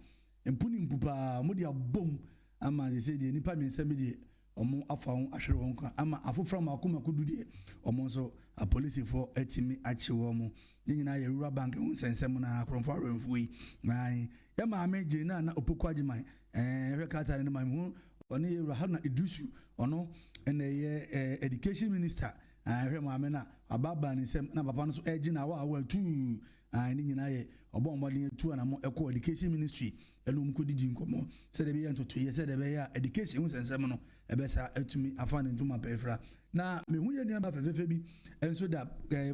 empuni mpupa mo dia bom ama say the nipa me nsem de omo afa ho ahwere won kwa ama afofra ma akoma kodu de omo so a police for atimi achi wo mo ni nyina ye rural bank ho nsensem na akromfo aremfu yi nai ya ma me je na opokwa giman hwe kata ni ma hu oni ye Rahana Idusu ono ene ye education minister hwe maame na ababa ni sem na papa no so egi na wa tu ni nyina ye obo mbodin tu na mo eko education ministry elum ko didi nkomo se de be ye ntoto ye se de be ya education hu sensem no ebesa atumi afa ne ntuma pefra na me hu ye nua ba fefefe bi enso da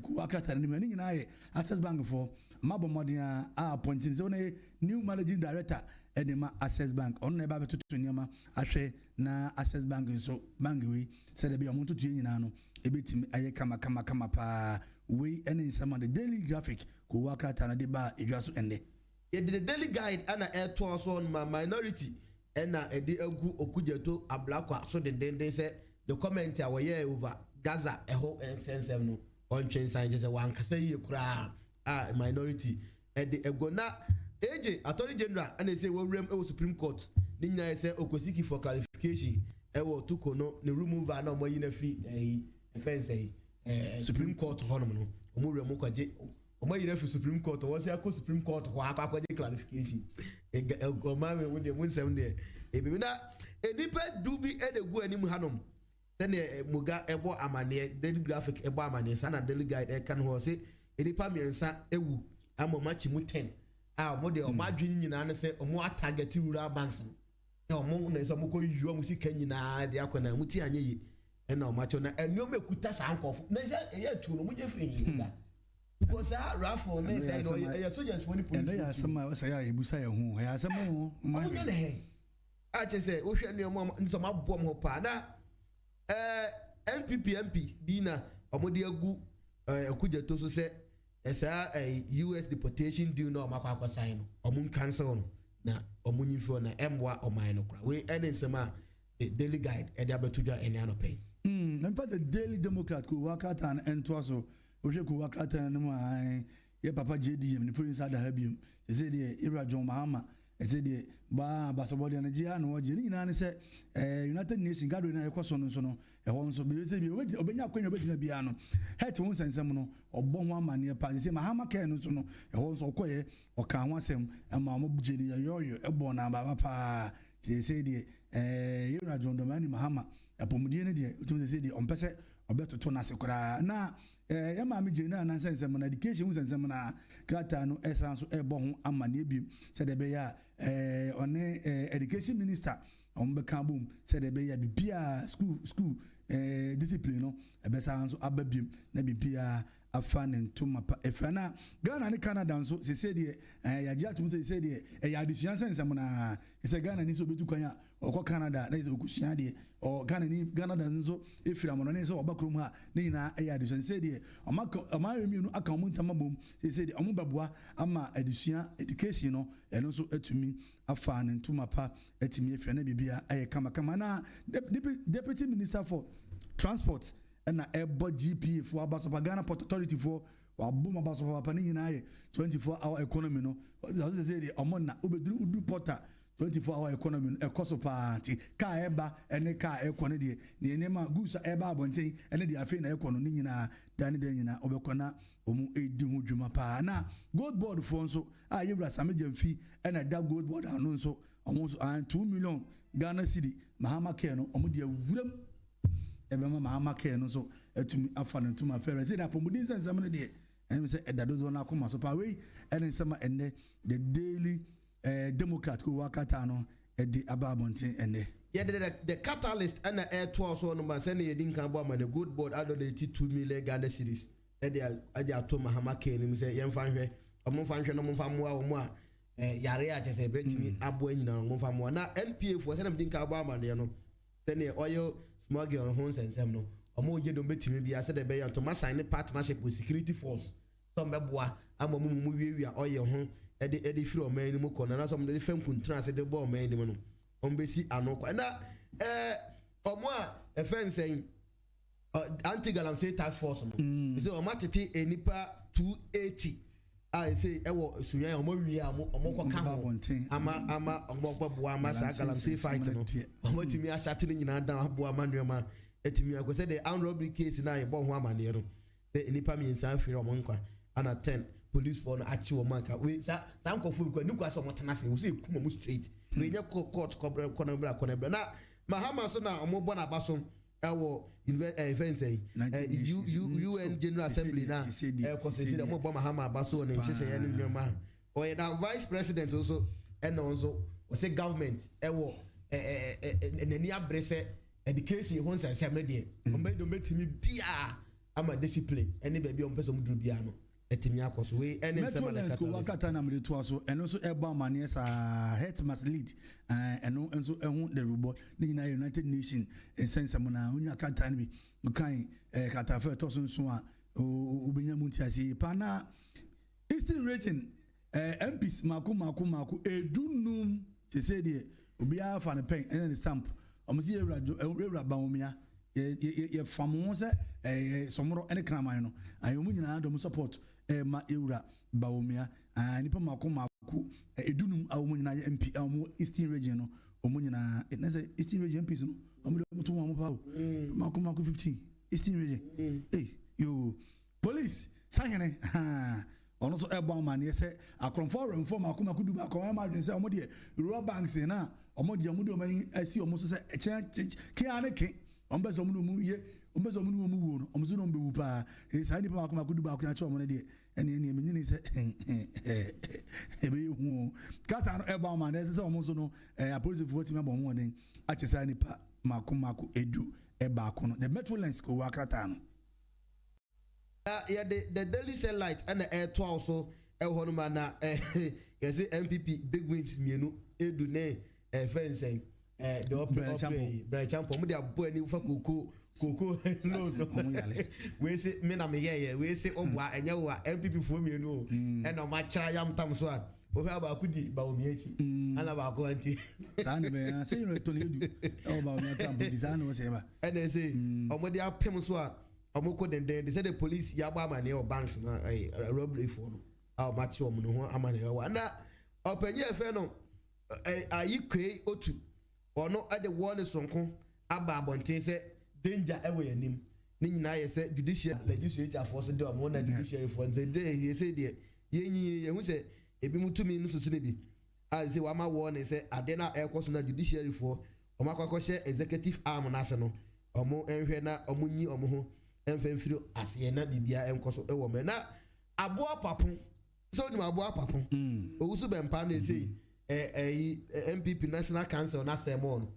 ku akata ni me nyina ye Access Bank for mabo modin a appointing se one new managing director edema Access Bank on na ba betoto nyama ahwe na Access Bank so bank we se de be o montoto nyina no ebetimi aye kama pa we ene nsama the daily graphic ko wakata na de ba edwa so ende the daily guide ana to also on my minority ena edi agu okujeto ablakwa so den say the comment a we over Gaza eho nsensem no on train sign just one kasa ye kura minority edi ego na AJ Attorney General and say we rem e Supreme Court ni nyina say okosiki for clarification e wo tuko no ne remove na mo yi na fi offense Supreme Court honom no omo rem ko je omo yi na fi Supreme Court wo say akọ Supreme Court ho akọ je clarification o ma me wo de mun sem de e bi na enipa dubi e de gu anim hanom then muga ebo amane daily graphic ebo amane sana daily guide e kan ho say enipa miensa ewu amomachi mu 10 mo de o ma dwini nyina ne se o mo target rural banks no o mo na so mo ko yu o mo sika nyina de akona mo ti anye yi e na o ma cho na enu me kuta sa nkofo na se e tu no mo je free yi because rafo na se no e soldiers for ni police and ya sama wa say ya ebusa ya hu ya sama ho mo nye ne a che se o hwe ne mo nso ma bom ho pa na NPP bi na o mo de agu akujeto so se esa US deportation deal no makwa sign no omun cancel no na omun nyimfo na emwa oman no kra we ensema daily guide e dey abetudwa ene anope in fact the Daily Democrat ko wakata and ento so o hwe ko wakata no ma ye papa JDM ni prince ada habium say dey Ira John Mahama say dey ba basobodi na gia no je ni nyina ne say United Nations gathering na ekoso no so no e ho nso be say bi obenya kwanya obegina bia no het ho sensem no obbo ho amane pa say Mahama kai no so no e ho nso okoye oka ho asem ma mo bugeni yoyo ebo na baba pa say dey Ira John Domani Mahama apomudie ne dey utum say dey ompese obetoto na sekora na ya ma me jena na sensem na education hu sensem na krata no esan so ebo ho amane bi say de be ya on education minister on be kan boom say de be ya bibia school discipline no ebesan so ababiem na bibia afa ne ntoma pa efana Ghana ne Canada nso se say de ya gia tum se say de ya adisuan sensem na se Ghana ni so betu kwan a okọ Canada na se okusua de o Ghana ni Canada nso efira mo no ne se obakrom ha ne nyina ya adisuan say de ama emienu aka mo ntama bom se say de omo beboa ama adisuan education no eno so atumi afa ne ntoma pa atumi efira na bibia aye kama na deputy minister for transport and ebo GP for Ghana Port Authority for wa boma ba so papa ni nyina ye 24-hour economy no as say the omon na obeduru udu porter 24-hour economy no ekoso party ka eba ene ka ekone de ne enema goods eba abonten ene de afi na ekono ni nyina dane de nyina obekona omu edi ho dwuma pa na gold board for nso a yewura samejamfi ena da gold board anu nso omo so 2 million Ghana cedi Mahama care no omo de awuram ebema Mahama care no so etumi afa no tuma fere say da pomudin sensam no de ene say edadozo na akoma so pa we ene nsema ene the daily Democrat ko wakata no edi ababontin ene yeah the catalyst and the air tour so no man say ne yedin kan bo man the good board I don't 2 million Ghana cedis edi ato Mahama care ni say yem fa hwe omo fa hwe no mo fa moa omo a yare a chese betimi abo anyina mo fa moa na NPA for say na yedin kan bo man de no say ne oil smuggle on hon sensem no omo je do betimi bia say de be ya to ma sign partnership with security force so mbeboa ama mu wiewia oil ho edi free oman ni mu kono na so mo de fam kuntra se de bo oman ni mu no ombesi anoko na omo a fence anti Galamsey task force no so omo tete enipa 280 I say ewo sunya omo wi omo ko ka ho ama omo gbabo ama sa Galamsey fight no omo timi a shate ni nyina dan abo ama nuema etimi akose the armed robbery case na e bo ho amane no say enipa mi nsa afiri omo nkwa ana 10 police for no achi wo manka we sa nkofo ko ni kwa so motena se wo say kuma mu straight we nya court kona bra na Mahama so na omo bo na baso ewo events UN General Assembly na consider omo bo Mahama baso na nchese ya ni nwema o ye na vice president also and also o say government ewo nani abrese education ho nsanse amede omo do metimi bia ama discipline ene ba bia omo person duru bia no etimi akoso we ene nsema na kata wakata na mede to aso eno so eba mane sa head must lead eno enso ehu the robot ni na United Nation ensensem na onya kata ni bi kan kata fe to so a obenya munti ase pa na Eastern region MPs mako edunum se de obi afa ne pen ene stamp omosi ewura ba omia ye famo se somro ene kraman no ayomu nyina do support ma ewura baomia nipa mako edunum awomu nyina ye MP awomu Eastern region no omu nyina na say Eastern region MPs no omu to mo pa mako 15 Eastern region yo police sanyene ono so eba man ye say akronfo renfo mako du ba ko ma dwen say omu de rural banks na omu de omani asi omu so say ke aneke ombezo mu ye ombezo mu wo no omzo no mbewu pa sa ni pa mako du ba ko na che omu ne de ene menyini se ebe hu kata no eba man say omu so no police vote me ba omu den a che sa ni pa mako edu eba ko no the metro lines ko wakata no yeah the daily sunlight and the air to also ho no na yes MPP big wins mienu edu ne fencing the open branch champo mo de abo ani fa koko we say me na me ye we say obwa enya wo MPP fo mienu e no ma kira yam tam so a o fa ba kudi ba o miechi ana ba ko anti san be say you to edu o ba o mi tam bi san o say ba and they say o mo de apem so a omoko they said the police ya ba mane or banks na robbery for no a match o no ho amane wa na openye efe no ayikwe otu ono ade warning sonko aba abonten say danger ewe yanim ni nyina ye say judicial legislature force de o mo na judiciary force say he say de yenyi ye hu say ebi mutumi no so ne bi a say wa ma warning say ade na ekoso na judiciary for o makwa she executive arm na ase no omo enhwe na omo nyi omo ho emfemfiri asiye na bibia enkoso ewo me na aboa papon so ni aboa papon owusu bempa na say MPP National Council na semon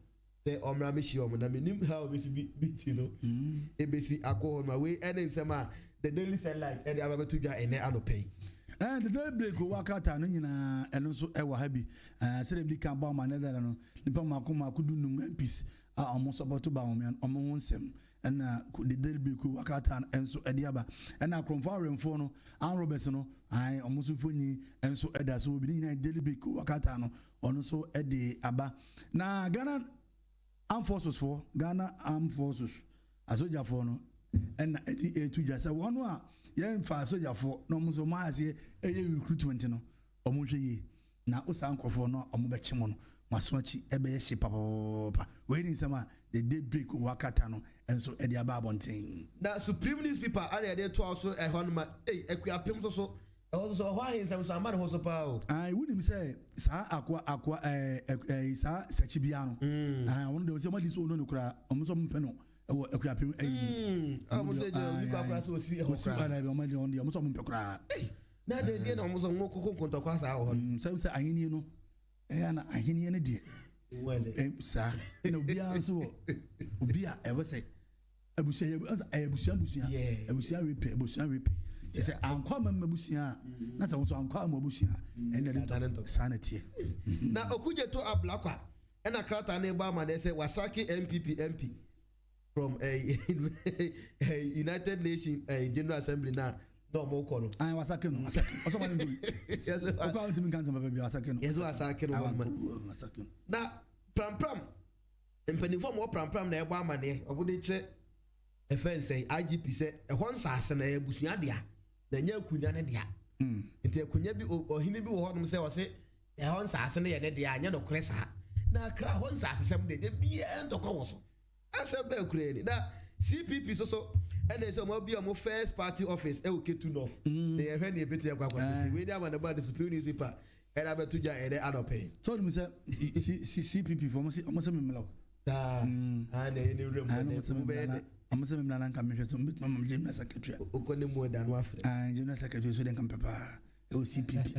say omra me shi omo na me nim how we be biti no ebesi akọ ma we ene nsema the daily sunlight e dey ababetu dwa ene anopay the day break wakata no nyina eno so e wa ha bi celebrity kan ba ma nether no nipa mako du num MPs a omo support ba omo nsem na the day break wakata enso e dia ba na kromfa renfo no an Roberts no ai omo so fonyi enso e da so obi nyina daily break wakata no ono so e de aba na Ghana Armed Forces asoja for no na edi etu jasa wono a yen fa soldier for no mo so ma ase recruitment no omo hwe yi na osa nkofo no omo be chemo no maso chi ebe ye she papa we ni sama the day break wakata no enso e dia ba bonten na supreme newspaper are dey to also e hon ma ekuapem so also ho ahin sam so amane ho so pa o ai wunim say sa akwa sa sechi bia no won de say madi so no kura omo so mpe no ekuapem omo say je bi kwa so osi e ho kura na be omo de on de omo so mpe kura na de na omo so ngoko konto kwa sa ho say ahini no na ahini ne de sa na obia so obia e we say abusia repe ti say ankwa mabusia na say so ankwa mabusia ene de sanity na okuje to ablakwa na krata na egba ma na say wasaki MP from a United Nations General Assembly na no mo ko no wasaki no also man do yes o kwa ntimi kan sama bia wasaki no yes wasaki no wasaki na pram empanifo mo pram na egba ma ne obude kire efense IGP say e hon sase na ebusua dia na nya akunya ne dia nti akunya bi ohini bi wo honom say o say e hon sase ne ye ne dia anya no kore sa na kra hon sase sem de bia ndokọ wo so asa ba kure ni na CPP so and they say mo be mo first party office e o ketu north they have any bit yakwa say we dey am about the supreme newspaper and abetu ja e dey adope so me say CPP for mo say me melaw and any room I'm saying I'm coming to meet my general secretary. Okone more than one friend. General secretary so then come papa. CPP.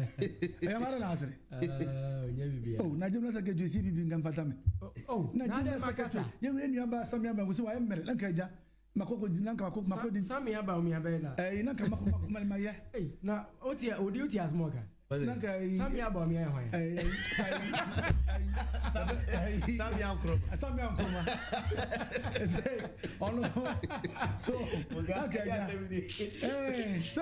I am not answering. Oh, na general secretary CPP can fata me. Oh, na general secretary. You mean about some yamba we say I am married. Lankaja. Makoko dinanka makoko din. Some yamba mi abena. Na ka makoko ma ye. Na oti as moka. Nanka some yamba mi ya hwan. Some yankro. Oh no. So, okay. So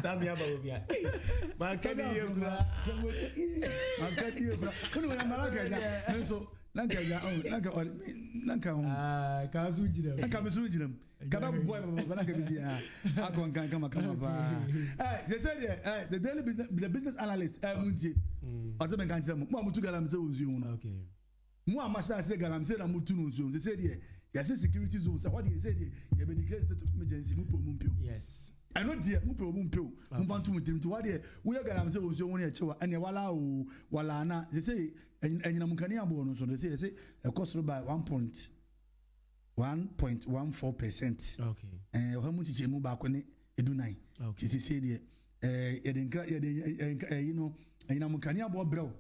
Sam yaba obia. Makani yekura. Kuno ya malaka ja. Nenso nanka kazu jira. Nanka mesuru jira. Kaba boy baba nanka bibia. Akon kan kama ba. They said the daily business analyst muntie. Ose ben kan jira mo amutu Galamsey onzu no. Okay. Mo amasa say Galamsey na mutu no onzu. They said yes security zone. So what they said you be declare state of emergency mu pio. Yes. I know dear mu pio mu bantu mutim to what we Galamsey onzu won e chewa ene wala na they say enyina mukani abo no so they say e cost by 1.14%. Okay. How much chiche mu ba ko ne edunai. Okay. Ti say there you know enyina mukani abo brew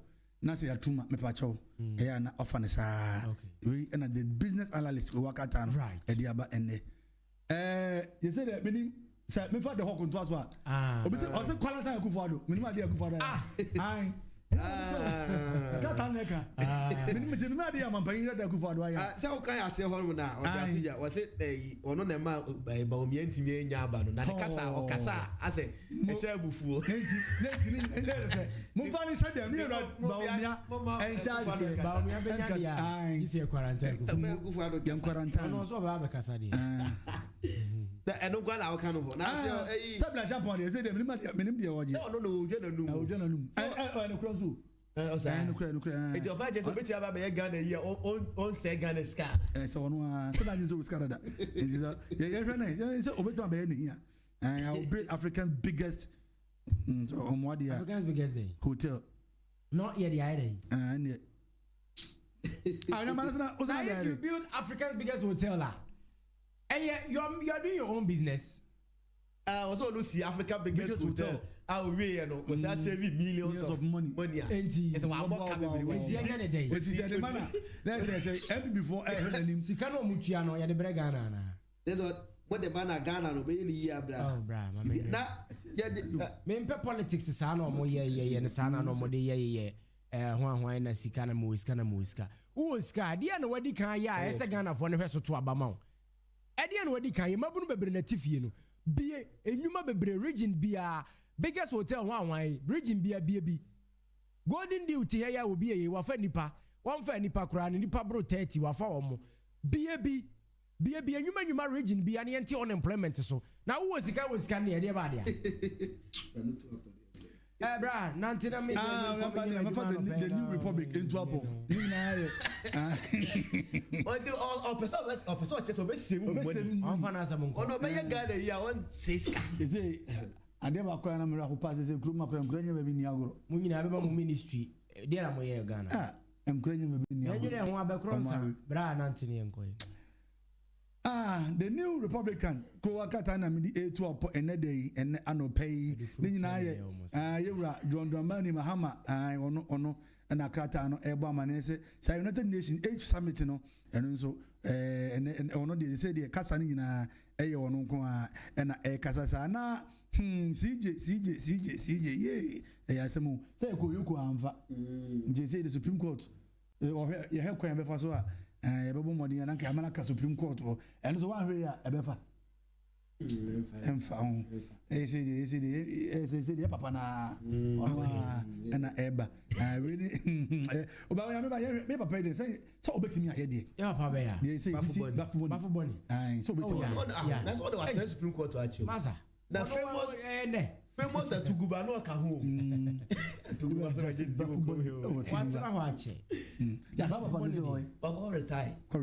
na say atuma me pa chaw e na offer ne sa we na the business analyst we work at an e dia ba ene you say that meaning say me fa the hawk to aso obi say o say quality akufado me ma dia akufado ai kata neka me ma dia man pan da akufado ai say o kan ase ho na o dia tuja o say ono na ma ba o mi antimi enya aba no na de kasa o kasa ase e say abufuo neti say mo fa ni say dem ni ba o mia en chance ba o mia benya dia isi quarantine akufado dem quarantine no so ba kasa dia the eno gwa na waka no ho na say sabla japan dey say dem minim dey oje no odwa na num no cross o say no kra e oba je so beti aba be Ghana here on say Ghana ska so no say na use ska da ye hwe na say obetu aba ni here our African biggest African's biggest day hotel not yet the idea and if you build Africa's biggest hotel la and you're doing your own business. Also, no see Africa biggest hotel. We was save millions of money. It's a one we see again a day. We see the man. Let's say every before I heard him. Sikano Muchiano, ya de Bregana. That's what the banner Ghana no be year bra. Oh bra, na me politics sana mo ye na sana no mo de ye hwan na sikana mo iska. Wo iska dia na wadi kan ya ese Ghana fo ne hweso to abama. Edia na wadi kan ye mabunu bebre na tifie no. Bie enyuma bebre region bia biggest hotel hwan region bia bi golden deal ti ya obi ye wafa nipa won fa nipa kura ni nipa bro 30 wafa omo bie bi be a region be an anti unemployment so now who was the near the body bra nanti na me the new republic into Apple or person just over same on fanasa mon ono be ye Ghana here on seska say ade ba kwa na me ko pass say kru makra nkranya ba bi ni agoro mu nyina be ba mu ministry dia na mo ye Ghana nkranya ba bi ni agoro enyo ho abekronsa bra nanti ne enkoy the new Republican Kowakata na midi etu opo enede ene anopei ni nyina ye yewura John Dramani Mahama ono na krata no ebo amane se sa United Nations H summit no eno nso ono de se de kasa ni nyina eye ono nko a na kasa sa na CJ ye ya semu say ko yuko amfa nje say the Supreme Court ye he kwan be fa so a yɛbɛbɔ mmɔden ya nanka yɛama naka Supreme Court hɔ ɛno so woahwɛ yi a ɛbɛfa ɛmfa ho ɛsɛdeɛ papa naa ɔno a ɛna ɛba me papa yi de sɛ wobɛtumi ayɛ deɛ sɛ bafobɔne sɛ wobɛtumi Supreme Court achieve na famous atuguba no ka ho atuguba so just go what's ho ache ya papa ni so ko retire ho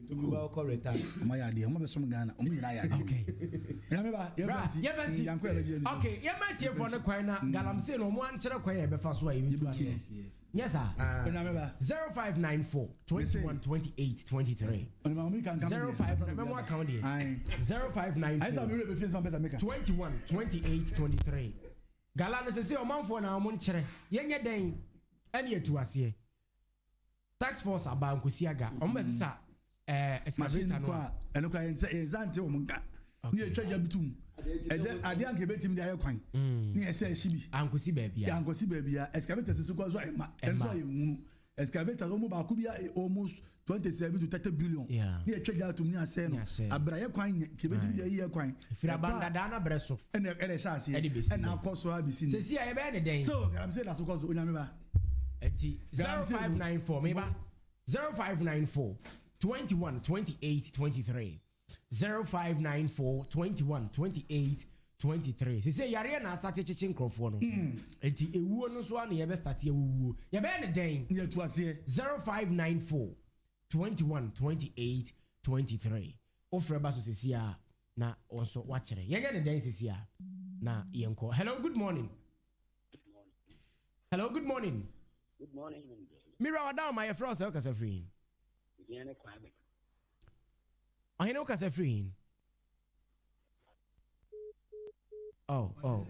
atuguba ko retire ma ya de mo be som Ghana o mu nyina ya de okay ya me ba okay ya ma tie for no kwan na Galamsey no mo ankere kwan ya be fa so a yebi ase yes sir 0594 21 28 23 05 memo account here 0594 21 28 23 Galana se o manfo na mo nkere yenye den ene etu ase tax force aba nkosi aga o mo sesa excavator no eno kwa enzante o monka ni etwaja bitum ade anke betim de ayekwan ni ese shibi ankosi baabia excavator se kwa so ema enso ayehunu excavator o mo ba ku bia almost 27 to 30 billion ni etwaja atum ni ase no abraye kwan ke betim de ayi kwan fira bangada na breso ene sha ase ene akoso abisi se si aye be ne den still Galamsey da so koso onyame ba eti 0594 meba 0594 21 28 23 0594 21 28 23 se yare na start chichi nkrofo no enti ewuo no so na ye be start ewuo ye be ne den ye to ase 0594 21 28 23 ofre ba so sesia na onso wa kire ye ne den sesia na yenko hello good morning good morning mira wada my friend say okasa free ahina okasa free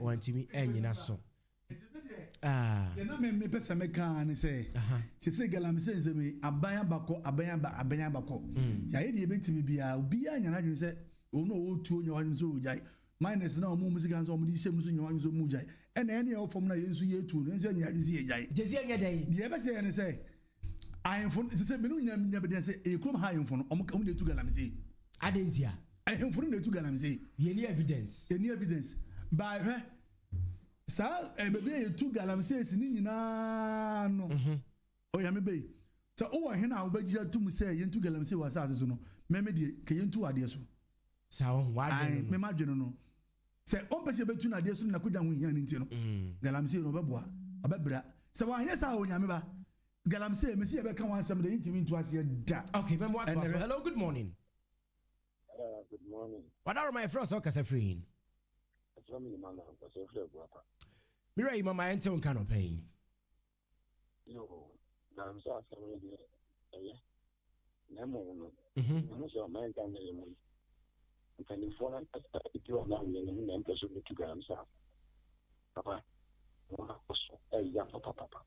want me enyina so ya na me pesa me kan say se Galamsey nse me aban abako ya ye de betimi bia obi anya na dwen se ono otu onye hwan so ojai minus na omu music nso omu di hyem so nyawan so mu jai ene e ofom na yensu ye tu no nso nya disi ye jai jesi anya dai de be say ne say ayemfo se me no nya be den say e krom ha ayemfo no omu de tu Galamsey adentia ayemfo no de tu Galamsey ye ni evidence by her sa bebe ye tu Galamsey sini nyina no o ya me be so o wa he na obagija tum say ye tu Galamsey wa sa so no me de ke ye tu ade so sa wa de me ma dwene no se on pese betu na ade so na kuda ho hia ni nti no Galamsey no beboa obebra se wa he sa o nyame ba Galamsey me se ye be ka wan sam de intimi ntu ase da okay me what was hello good morning what are my friends okay free Mira mama ente on kind of pain. No, I'm so sorry. No, I'm so man can me. Can you phone if you are now in the person to Galamsey? Papa, papa.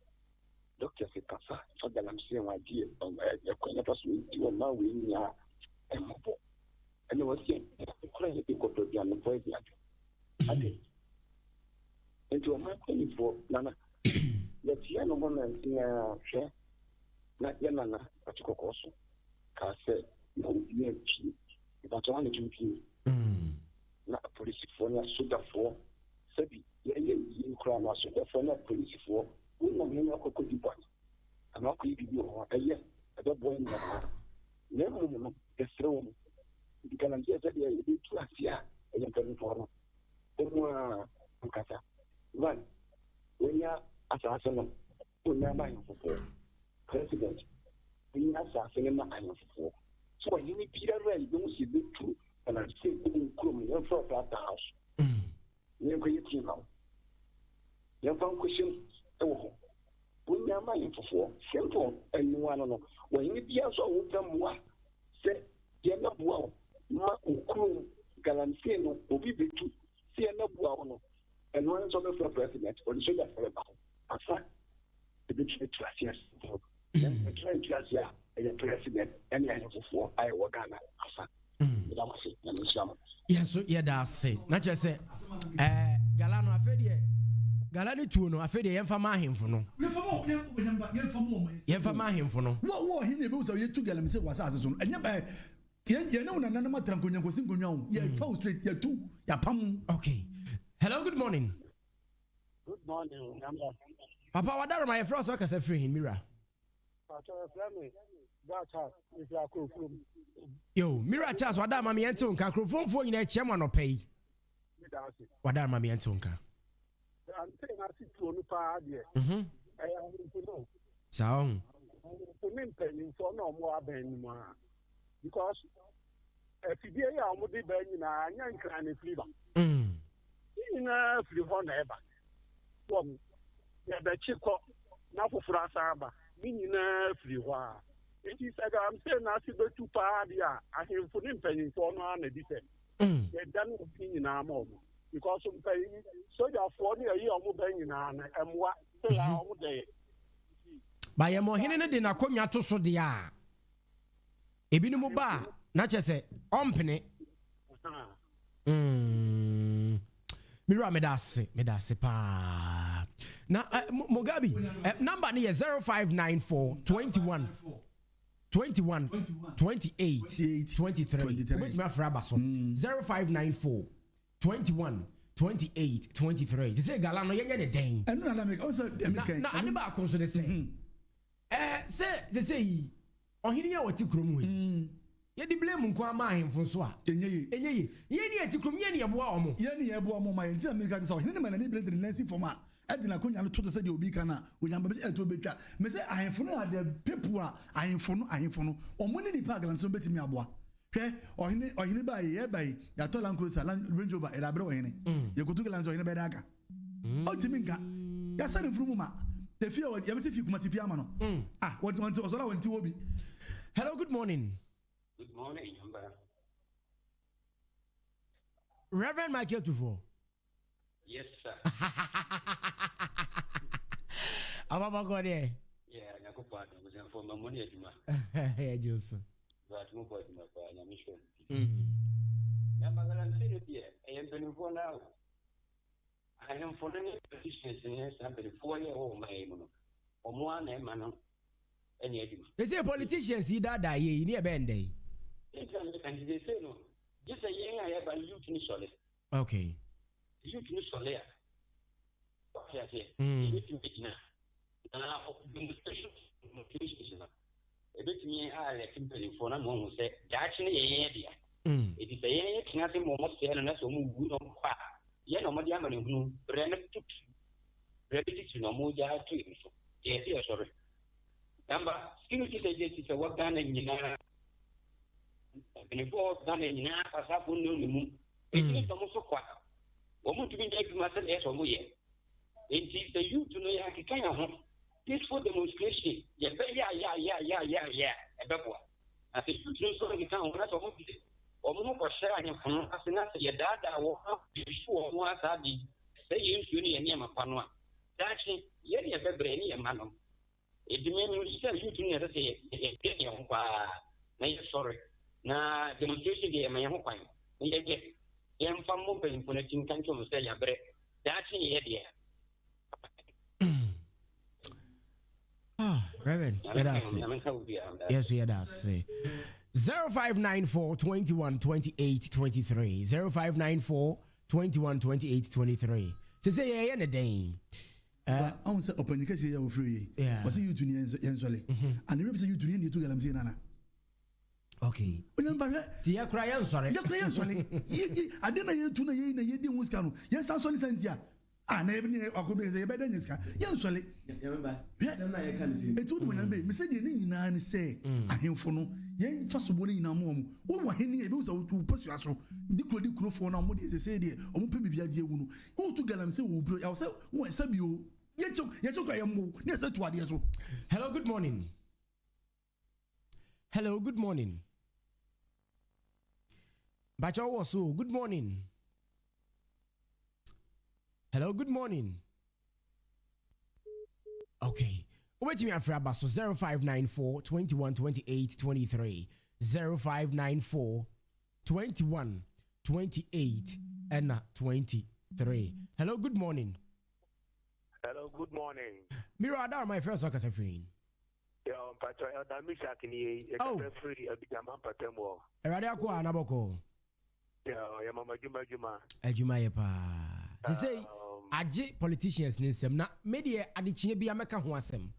Doctor said, Papa, for Galamsey, my dear, a person you are now in ya and it was saying, crazy people to be on the voice. Into a man for Nana. Let's hear no woman share. Not Yanana, but you also. I said, no, but only to be not a police for not sugar for Sebi, you cry my sugar for not police for women in your cocoa depot. I'm not going to be a year, a boy in the never the throne, Unyama Yofo, President, we have cinema and Yofo. So when you need Peter Ray, don't see the truth, and I say, come here for that house. You're going to know. Your question, oh, Unyama Yofo, simple, and one on when you be also open one, say, you're not well, not Galamsey, Obi Bitu, see another one, and one of the president, or the sugar for about. After the big yes, the president, and I have for Iowa Ghana. Yes, so yeah, that's say. Not just say, Galano Afedi, Galani Tuno, Afedi, Yamfama him for no. Yamfama him for no. What he never was a year to Galamsey was as soon, and never. You know, another Matranco was single young, yeah, fall straight, yeah, two, yeah, pum. Okay. Hello, good morning. Good morning, Papa, what are my first workers are free in Mira? Yo, Mira Charles, what are Mammy Antonka? Crofon for in a chairman or pay? What are Mammy Antonka? I'm saying I see to the party. I am to know. Sound. To me, penny for no more than because if you are more than a young cranny fever. In a free one ever. From the Chico, now for Frasaba, meaning a free one. It is I'm saying I see the two party. I have put in penny for no one a different. They done opinion armor because I'm paying so you are 40 a year more than in an and what all day. By a mohine de na komya to so dia. Ebi no mo ba na chese ompene. Mira me da se pa. Na Mugabi number ni 0594 21 28 23. Wait me afra baso. 0594 21 28 23. They say Galano yenye ne den. And no make also na ade ba kon so de say. Say ohini ya wati krom we. Ye di blame nko ama ahemfo so a. Enye ye ni ati krom ye ni eboa omo. Ye ni eboa omo ma ye ti America so ohini ma na ni blade lensi forma. Edina konya no to say de obi kana onyamba be eto betwa. Me say ahemfo no are the people a ahemfo no omo ni nipa Galamsey betimi aboa. Hwe ohini ba ye ya to Land Cruiser Range Rover e da bre ohini. Ye kotu Galamsey ohini be da aka. O timi nka. Ya sare furu mu ma. The fear what you see fi kuma ti fi ama no. What osola wonti obi. Hello, good morning. Good morning, Reverend Michael Tufo. Yes, sir. Ababa God eh. Yeah, I go part of the for my money at my. Yeah, Joseph. But no point in my mission. Galamsey here. I am 24 now. I am for any positions in somebody 4-year-old my or more name man. They say politicians see that ye near Benday. And they say no. Just a year I have a youth in Soleil. Okay. Youth in Soleil. What I say? Youth in now, demonstrations. A bit me, I let him pay for a moment. Say, actually, it is a year, nothing more fair than us who move on far. Yet, no more diamond who ran up to repetition or more yard to him. Yes, sorry. Number security agencies are work done in Yina. Before done in Yina, as I put no moon. It is almost so quiet. Woman to be taken myself as a way. It is the youth to know I kind of peaceful demonstration. Yeah. A bubble. As a youth so the town, that's a movie. Or more for sharing from us and after your dad, I will have to be sure once I did. Say you need a name upon one. That's it. Yet, you have any man. It means you to never say a sorry. Na demonstration game, my own point. You get young from moving for a team country to say a break. That's the idea. Reverend, yes, we had say 0594 21 28 23 0594 21 28 23. To say, yeah, a day. I want to open the case here free. Yeah. Was you to Yensole? And the represent you to need to Galamsey Nana. Okay. Tia cry, sorry. I didn't hear to Ye Muscano. Yes, I'm sorry, Santia. na ebini akobe ze yebeda nyiska ya nsole remember sem na ye kan si etu mo nyambe me se de ni nyina ni se ahemfo no ye fasobo ni nyina mo wo wo heni e be wo pasu aso di kuro fo na mo de se de o mo pe bibia di ewu no wo tu Galamsey wo bro ya wo se wo se bi o ye chok ya mo ni se tu ade so. Hello, good morning. Hello, good morning. Bacha Wosu, good morning. Hello, good morning. Okay. Wait me after Abaso 0594 21 28 23 0594 21 28 and 23. Hello, good morning. Hello, good morning. Miro Adar, my first worker, Safrin. Oh, free a big amount of them. Eradiako Anaboko. Yeah, Mama Juma. Ajumayepa. To say, Aji politicians Ninsem, na media Adichie be America Huasem.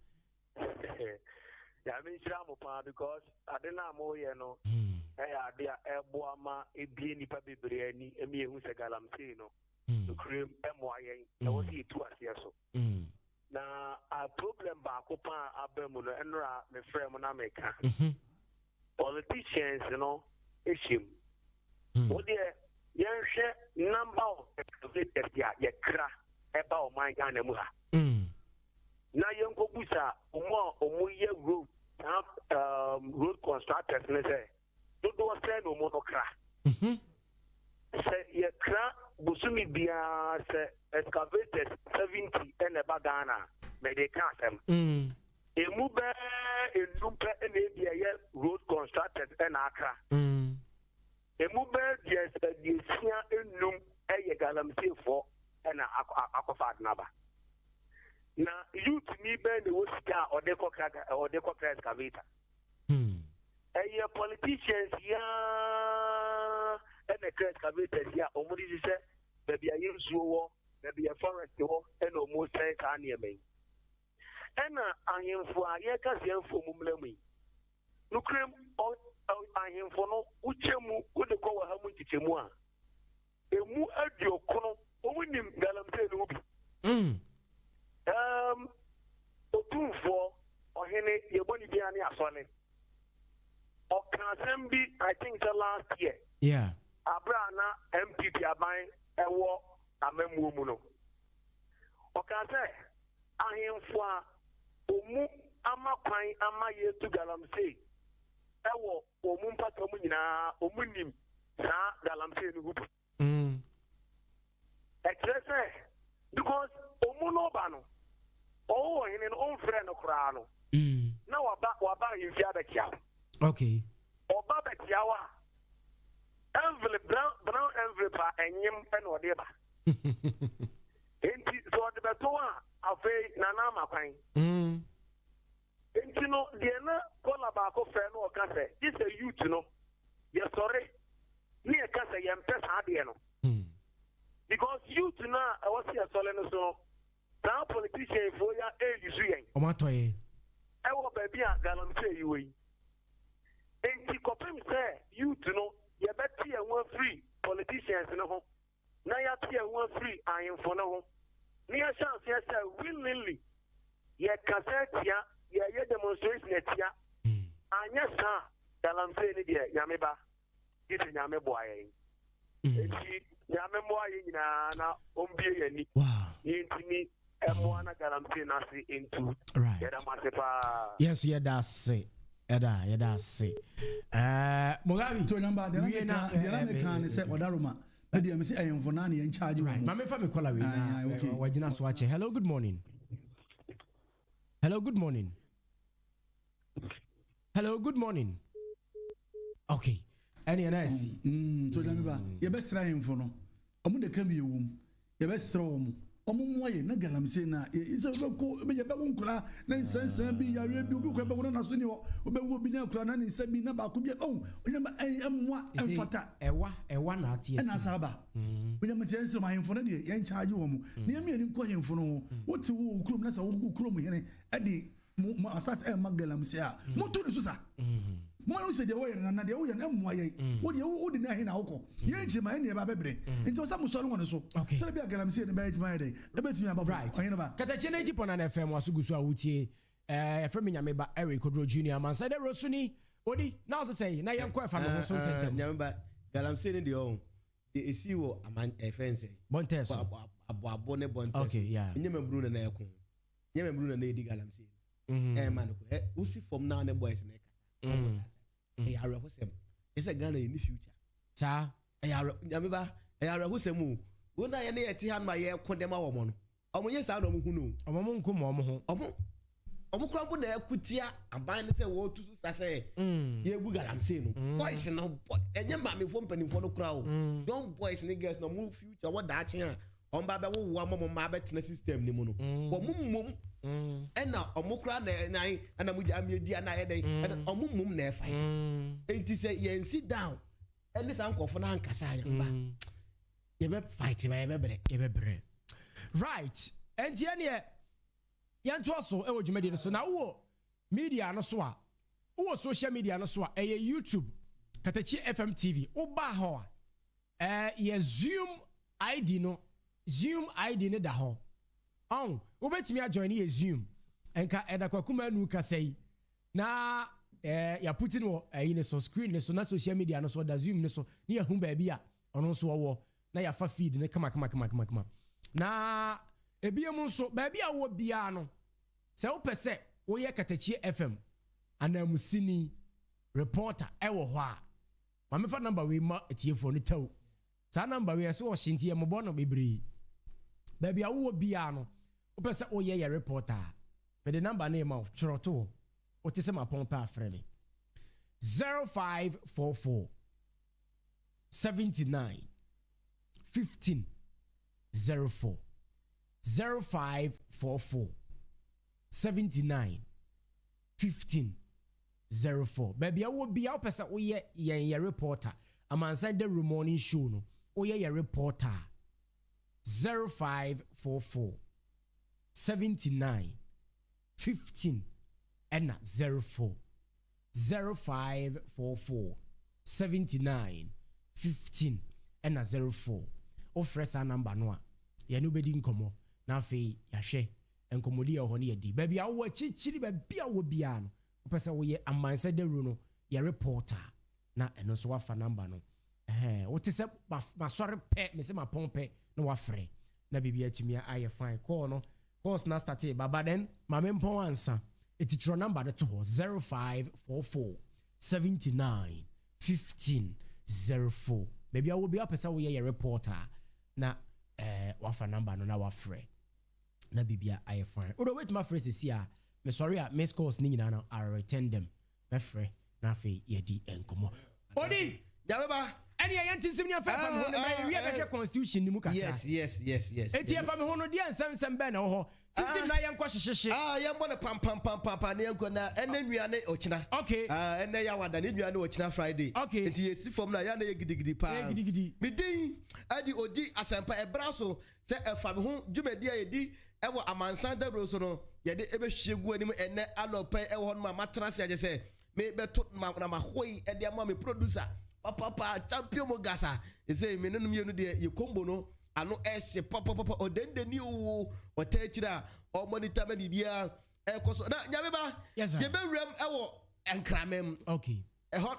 Yeah, I mean, because I didn't know, you know, I are Boama, a being Pabibriani, and me who's a Galamsey, the cream, MYA, I was here 2 years so. Now, a problem back upon Abemuno and Ra, my friend Monamica. Politicians, you know, issue. What dear, young share number of ya cra about my Ganemuha. Now, young Kobusa, Omoye road, road constructors, and say, don't do a friend or monocra. Say, ye cra, Busumi Bia, excavators 70 and a bagana, may they cast them. A mube, a lumpe, and a road constructors and Accra. A mube, yes, the Sia and Num, a Galamsey for and a Aquafad Naba. Now, you to me, Ben, the Wosca or the Cocker excavator. A politicians, yeah, and the excavators, yeah, almost said, maybe a use war, maybe a forest war, and almost say, can you mean? And I am for a year, for Mumlemi. No cream, I am for no Uchemu, would the call how much Chemua. A mu at your corner, winning Galamsey. Otum for or Henny, your money behind your son. Or can be, I think, the last year. Yeah. Abrana MPP Abai, a war, a memuno. Or can say, I am for Omu Amakwai Amaye to Galamsey. A war, Omumpa Tomina, Omunim, Sa Galamsey. Excellent. Because Omuno Bano. Oh, in an own friend of Crano. Now about you, Fiada Kiao. Okay. Or Baba Kiawa. Envelope, brown envelope, and yim and whatever. So the Batoa, a fake Nanama Pine. And you know, the Anna Colabako friend or Cassa, this a you to know. You're sorry. Near Cassa, Yam Pest Hadiano. Because you to know, I was here solemn so. Now, politician for your age is doing. Omatoye. I will be a Galamsey you. And the Copim say, you to know, you better and one free politicians in a home. Now you are one free, I am for no home. Near chance, yes, willingly. Ye cassette, ye demonstration at ya. And yes, sir, Galamsey, Yameba, it's a Yame boy. Yame boy in a Umbi. Wow. Into into right. Yes, yeah, that's it. Yeah, that's it. Mugabe. So number the can say Odaruma. Maybe I say I am for Nani in charge. Right. Mama family call away. Okay. Wajina Swache. Hello, good morning. Hello, good morning. Hello, good morning. Okay. Any nice. So remember, you best try him for no. I'm going to come you womb. You best strong. Omomoye na Galamsey na isa ko be ye be wonkura na nsansan bi ya re bi obi kura be wona na so ni ho obe wo bi na kura na nsa bi na ba ko bi onyama emwa emfata ewa na atie na saba onyama tienso ma hemfo na de ye charge wo mu na ye mi ko hemfo no woti wo kurom na sa wo kurom hene ade mo asas e ma Galamsey a mo to ni so sa Mo say the way na the way na moye. Wo de na he na woko. Ye nchima ene ba bebre. Nti o sa mo so no so. Say be Galamsey ne ba ejuma dey. E betimi aba right. Onyene ba. Katakyie 90.9 FM wasugusu a wutie. Efrem nyame ba Eric Odro Junior man say the Rosuni odi now say na yenko efa me ho so tentem. Nyame ba Galamsey ne de o. E si wo aman fence. Bontes. Abo ne bontes. Okay, yeah. Nyame bru na ekun. Nyame bru na edi Galamsey. Man ko. Usi from now ne boys na kasa. Ya re hosem. Ese Ghana in the future. Sa. Ya re nyame ba. Ya re hosem o. Wo na ye ne yeti han ma ye kondema wo mo no. Omo ye sa na omo hu no. Omo mo nko mo ho. Omo krampo na akutia aban ne se wo tusu sase. Ye gu Galamsey no. Boys no enye ma me fo mpanimfo no kra o. Young boys ne girls no mo future what da chen a. On ba be wo mo ma betina system ni mu no. Wo mum ena omukra na ana mu ja edi ana ye dey omum na e fight enti say ye sit down eni san kofo na ankasa ya ba ye be fight ba ye be bre right enti ene ye nto so e wo dwumadi no so na wo media no so a wo social media no so a e YouTube Katakyie FM TV wo ba ho a ye Zoom ID no da ho on ubetimi join ye Zoom enka edakwa nu kasai na ya putin wo ne so screen ne so na social media no so da Zoom ne so ne ya hu ba bia ono so wo na ya fa feed ne kama na ebiem nso ba bia wo bia no se wo pese wo ye Katakyie FM anamusini reporter wo ho a ma me fa number we ma etiefo no taw sa number we so wo shintie mo bo no bebre ba bia wo bia no opese oye ye reporter me the number name of chroto o te se ma pompa afre me 0544 79 15 04 0544 79 15 04 baby awo bia opese oye ye reporter amansan the morning show no oye ye reporter 0544 79 15 and 04 0544 79 15 and 04 o fresa number no a ye no bedi nkomo na fe ya hwe enkomodi ye ho ne ye di ba bia wo chichiri ba bia wo bia no o pese wo ye amansa de ru no ye reporter na eno so wafa number no o te se ma sori pe me se ma pompe na wa frɛ na bibia atumi aye fine call no course na start baba then ma me mpon ansa etitro number to 0544 79 15 04 bibia wo bia pesa wo ye reporter na wafa number no na wa frɛ na bibia aye fine o do wait my friends see a me sorry a miss calls ni nyina na I return them me frɛ na fe ye di enkomo odi Yabeba any ayantisim ni afa me hono we be constitution ni mu kakra yes eti afa me hono dia nsem be na ho tisim na yanko hyehyehye yambo na pam na yanko na ene nuane ochina okay ene ya wada ne nuane ochina Friday okay enti yesi form na ya na ye gidigidi pa midin adi odi asempa ebra so se afa me ho dwumadi ayedi ewo amansan dabro so no ye de ebe hwegu anim ene anope ewo no ma matena se age se me beto na ma hoi e de ama me producer papa champion mo gasa e say me nanu ye no de ye combo no ano ese papa odende ni o otachira o monitor me dia e koso na nyabeba ye be rem ewo enkramem okay e hot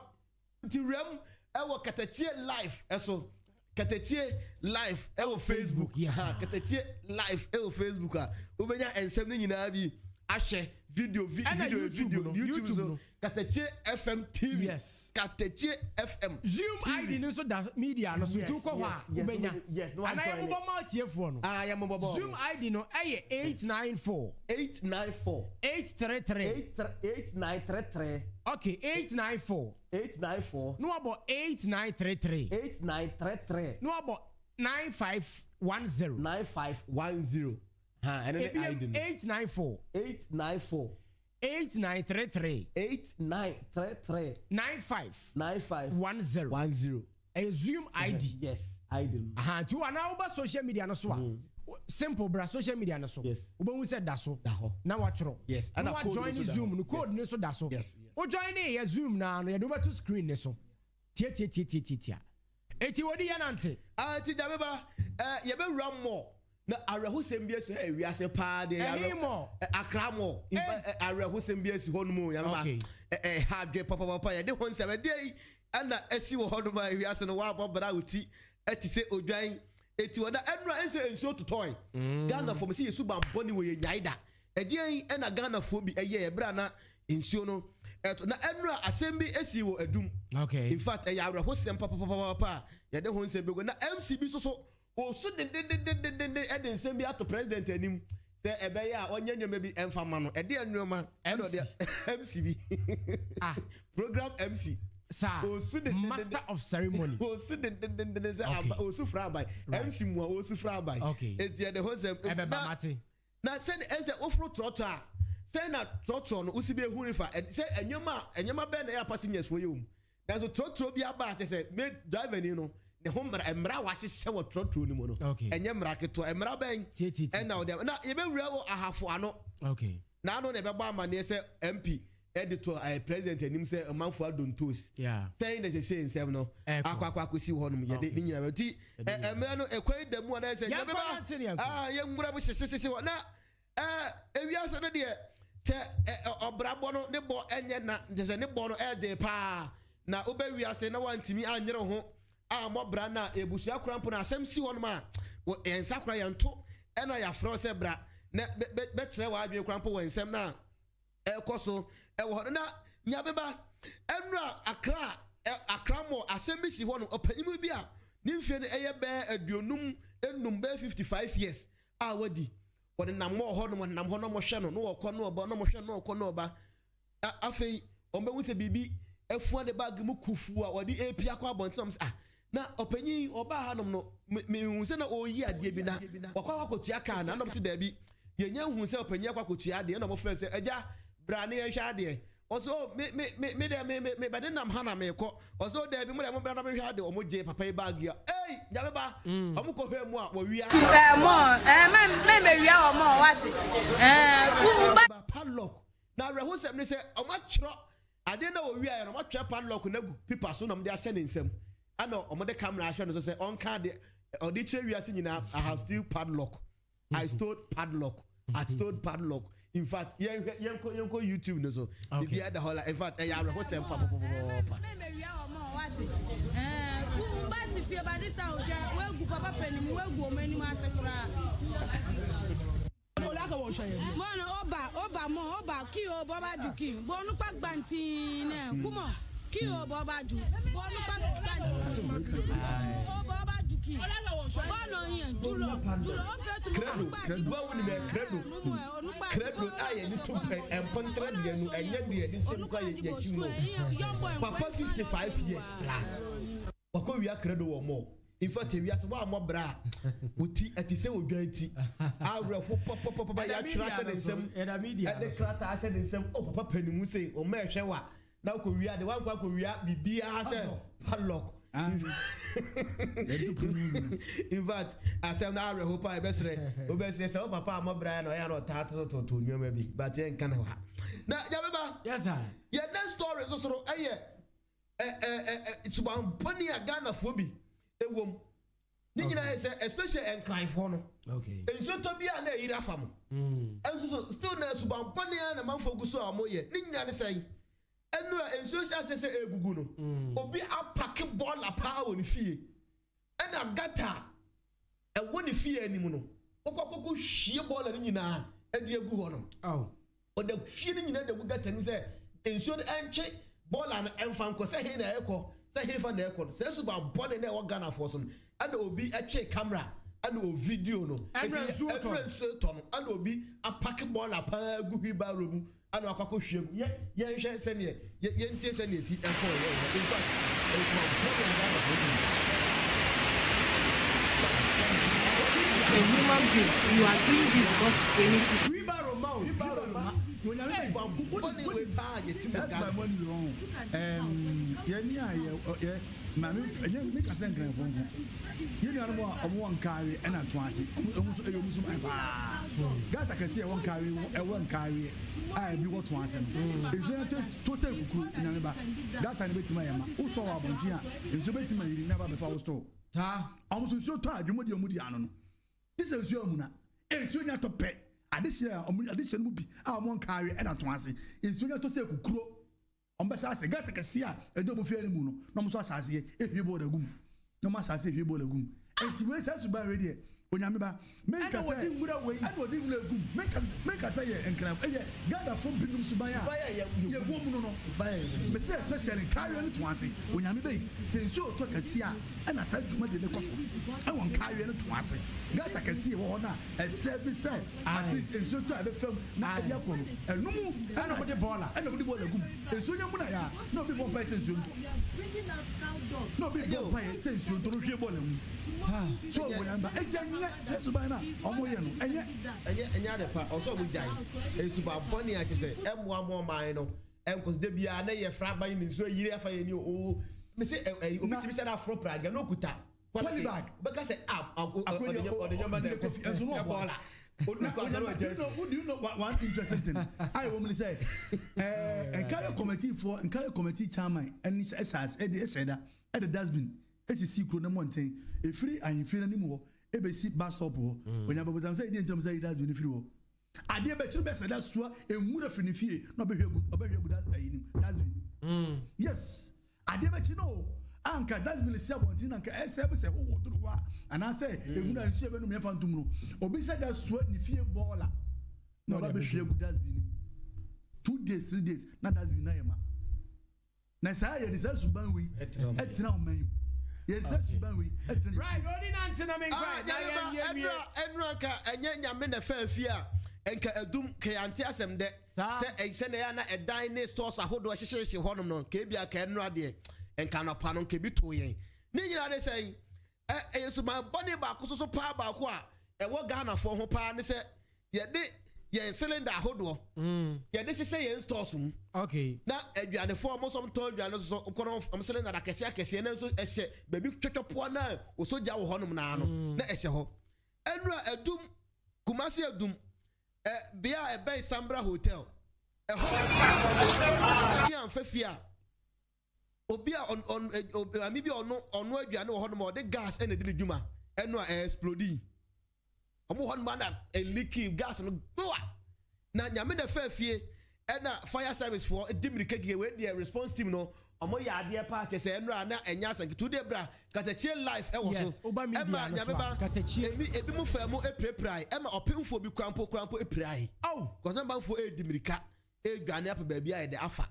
ti rem ewo Katakyie live eso Katakyie live ewo Facebook ha Katakyie live ewo Facebook a ubenya ensem ni nyina bi ahwe video YouTube so Katakyie FM TV yes Katakyie FM Zoom TV. ID no so da media no so tu ko ha ubenya ana ye mo ma tiefo no ya mo Zoom ID no eye 894 833 okay 894 no about 8933 no about 9510 ha and the ID 894 8933 9510 a Zoom ID yes ID to an over social media no so simple bra social media na so Yes. obo said da so ho na watchro Yes. and code join no so zoom da no ho. code no so da so Yes. o join ya zoom na no ya do to screen ne so tie eti wodi ya nante ti da beba ye be wura mo na arehusem bi esi e wiase pa de akra mo arehusem bi esi ho no mu ya ba ha dwe papa ye de ho nsem de yi ana esi wo ho no ba wiase no wa bobra uti eti se odwan eti wada enura ense enso totoy Ghana for me see yesu bamboni we ye nyaida edian ena Ghana for bi eye ebra na ensuo no na enura asem bi esi wo adum in fact e ya arehusem papa ye de ho nsem bi go na MCB so o so de nsem bi ato president anim se ebe ya onye nyoma bi emfa ma no ede enuma MCB program MC master of ceremony o su de o su fra by MC mu o su fra by eti de ho nsem ebe ba mate na se ense ofro trotro a se na trotro no usi be hu rifa se enyoma be na ya passengers for you na so trotro bi aba che se me driver ni no ne ho mra wa hye wo trotro ni mu no enye mra keto mra ben na o de na ye be wura wo ahafo ano na no ne be ba amane se MP editor president anim se manfo adontos saying the same nsem no akwa kosi ho no ye de ni nyina ti emra no ekwai da mu na se ye be ba ye ngura bo hye na ewiase no de se obrabo no ne bo enye na je ne bo no de pa na obawiase na wantimi anyere ho amobra na ebusu akrampo na asem si ho no ma ensakra yanto ena ya fro se bra na be kire wa adwe krampo wo ensem na ekoso wo ho na nyabeba enra akra mo asem bi si ho no opanimu bi a ni mfie no eye be aduonum enum be 55 years wadi wode nam ho no nam ho no mo hwe no wo no oba no mo hwe no okọ no oba afei ombe wu se bibi efu de bag mu kufu a wode epia kwa bontam na opanyin oba hanom no me hu se na oyi ade bi na wakwa kotua ka na no se da bi yenya hu se opanyin akwa kotua ade na mo frɛ se agya bra ne yehwa ade oso me bade nam hana me ko oso da bi mo da mo bra na me hwa ade o mo je papa e bag ya ja be ba o mo ko hwe mu a wo wia me wia o mo what ba padlock na reho se me se o ma kyro ade na wo wia ya no ma twa padlock na gu pipa so na mo de ahye ne nsam ana omo de camera ahwe no so say on card or the che wiase nyina I have still padlock I stole padlock in fact yenko YouTube no so the other whole in fact ya re ho sem pa but if you by this time we go papa penim we go mani ma sekura mono oba ki o baba duki bonu pa gbanti na kumo ki o baba du bonu pa gbanti o baba duki bono yin dulo o fe tu credo woni me credo aye ni to empontre de nu enye de de sem kwa ye chi mu papa 55 years plus wako wia credo wo mo in fact wia se wa mo bra uti atise odwan ti awre ho papa ya twira se ne nsem de krata se ne nsem o papa panimu se o ma ehwe wa na ko wia de wan kwa ko wia bibia se padlock in fact asem na awre ho pa ebesre obesre se o papa amobra na ya no tato to nyoma bi but en kana wa na jabeba yes sir your next story so so eye it's about bunny Ghana phobi ewom ni nyina say especially en cry for no enso to bia na yira fam enso still na suban bunny na man foguso amoye ni nyina ne say enura enso say egugu no obi apake ball apa woni fie ena gata e woni fie anim no kokoko hwie ball ni nyina ade egu ho no o da fie ni nyina da gu gata ni say enso enche ball an enfan ko say he na ekọ say he fa na ekọ say so ba ball na e Ghana for so and obi eche camera and o video no and so ton and obi apake ball apa gu bi ba room and akako hwem ye hwe se ne ye ntie se ne si ekọ ye in fact it's my problem Ghana for so a human being you are doing this because anything we borrow that's my money wrong. Mammy, make a second phone. You know one carry and a twice. Gata can see one carry. I be what once. If you to say in Ameba, that I bet my who store our Bontia, and so bet me never before store. Almost so tired, you Mudiano. This is your Muna. And soon you have to pay. Addition would be our one carry and a twice. It's soon to say Kukro. Ombasa se gata kasia e do bofia ni mu no no so asase e hwe bo da gum no ma asase hwe bo da gum enti we say suba we de onyame ba make say and wodi wura gum make say ye enkra ye gada fo binum suba ya ye wo mu no me say especially carry no to ase onyame be say so to kasia and asa djuma de ne koso e won carry no to ase gata kasia wo na e service at least en so to abe fam na e yakono enum and nobody baller gum en so nyamu na ya no be bon person so no be bon person say so to hwe ball mu so onyame ba suba na omo ye no enye de pa also mu jai suba boni a kese emo amo man no enkos de bia na ye fra ban ni so yiri afa ye ni o me say obi timi say na afro praga no kuta poly bag because say odenya de kofi enso no bola do you know one interesting thing I woman say carry committee chairman and esas e de sheda e de dustbin esi kro na mountain e free and free na nimu ebe si bus stop ho onya babotam say dey ntom say dustbin free ho ade be chire be say that so enwura fini fie na obehwe good dustbin yes ade be chi no anka dustbin si abontin anka esebe se ho woduru wa ana say enwura nsu ebe no me fa ntum no obi say that so ni fie baller na obehwe good dustbin 2 days 3 days na dustbin na yema na say ye say suban wi etina o man yes suban wi etina right odi na ntina me nkwa enraka enye nyame na fa afia enka adum kayante asem de se ense na ya na edan ne stores ahodo hyehyehye honom no ka bia ka enra de enka no pa no ka bi to yen ni nyina de sei yesu ma boni ba ko so pa ba ko a ewo Ghana fo ho pa ne se ye de ye cylinder ahodo ye de hyehyehye yen stores mu okay na aduane fo mo som ton aduane so kono am cylinder da kese na so ehye baby twetwepo na osoja wo honom na no na ehye ho enra adum kumasi adum bia ebe Sambra Hotel bia amfafia obi a ami bi ono aduane wo honom o de gas ene de djuma eno explode omo honom na leaky gas no go na nyame na fafie ena fire service for dimirike giye we the response team no omo ya ade pa che se enra na enya sanki to de bra Katakyie life e wo so ema nyame ba ebi mu fa mu epreprai ema opemfo bi krampo eprai ko na banfo dimirika edwane apa ba bia e de afa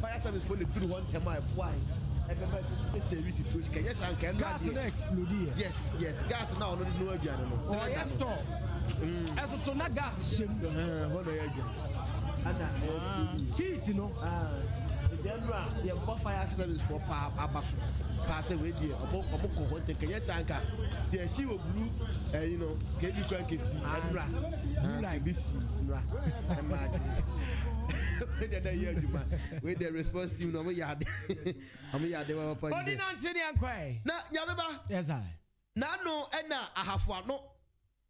fire service for the duru one time why everybody service situation can yes and can gas na explode yes gas na ono no aduane no oh yes store eso so na gas shem hono ya ana heat no general the fire service for pa abafu pass away there obo ko ho te can yes and can there she will blue you know ke bi kwan ke si enra like this enra with the response team no yard am yard we papa body na ntini ankwai na nyabeba yes I na no ena ahafo ano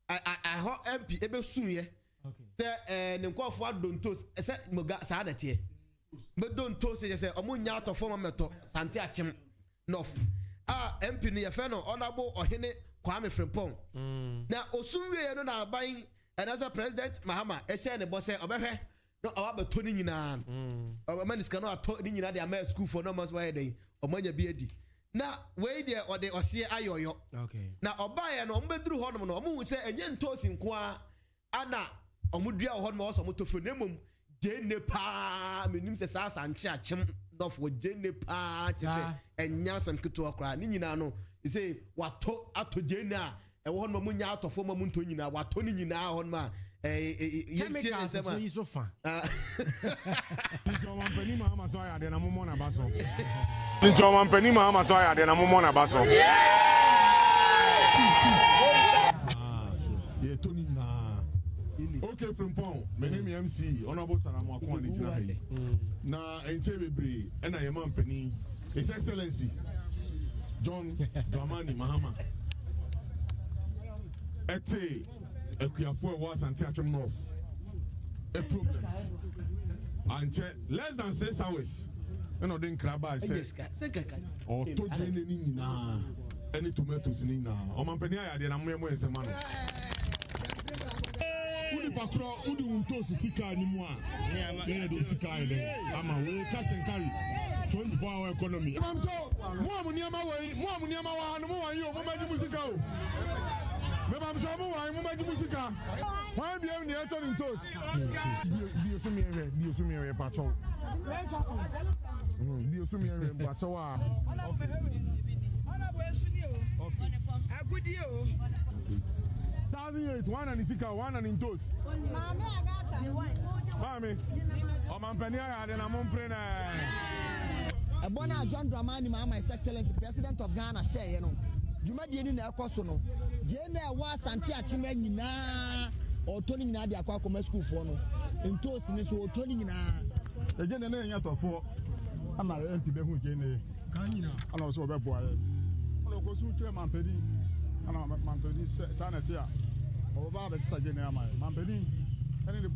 I ho MP ebe sunye okay say ne nkofo adontos say moga sa adate me dontos say omunya atofo mameto sante achim nof MP ne ye fe no honorable ohene Kwame Frimpong na osunwe no na aban another president Mahama e share ne boss obehwe no awa to ni nyina maniska no ato ni nyina de ama school for no mas why dey omanya bi adi na we dey ode ose ayoyo okay na obaye no ombeduru honom no omu se enye ntosi nko a ana omudua honom wo so motofo nemom jenne pa menim se sa sanche achim dofo jenne pa che se enya sam kito akra ni nyina no say wato ato jenne a e wo honom nya atofo mamu nto nyina wato ni nyina honom a chemicals so you so far Nitwa mpeni Mahama so ya de na mumo na baso Nitwa mpeni Mahama so ya de na mumo na baso ye toni na Okay, from Pong, my name is MC, Honorable Saramo Kwani Jinahi. Na Enchebri, and I am Penny, His Excellency John Dramani Mahama. Ete, Equiafo was and Teatrum North. A problem. And less than 6 hours. You know, then Kraba said, or to drain any tomatoes in now. Or Mampenia, then I'm more as a man. Udi pakro, Udi untosi sika anymore. Yeah, do sika ile. Ama we cash and carry. 24-hour economy. I'm told, more money on my way, more money on my way, and more you, more magic musical. Maybe I'm sure more, more magic musical. Why be on the turning toast? Be a familiar patrol. Be a familiar patrol. A good deal. 1,008, one and sika, one and in toast. Mommy, oh, my penny, and I'm on prena. A bona John Dramani Mahama, His Excellency President of Ghana, say, you know, you might be in a cosono. Jane was Santia Chimena or Tony Nadia Quacoma School for no. In toast in this or Tony na. Again, the name of 4. I'm not empty, Behu Jane. I know so bad boy. I know go to Mampedi. I know Mampedi, Sanatia. Or Baba Sagina, Mampedi. And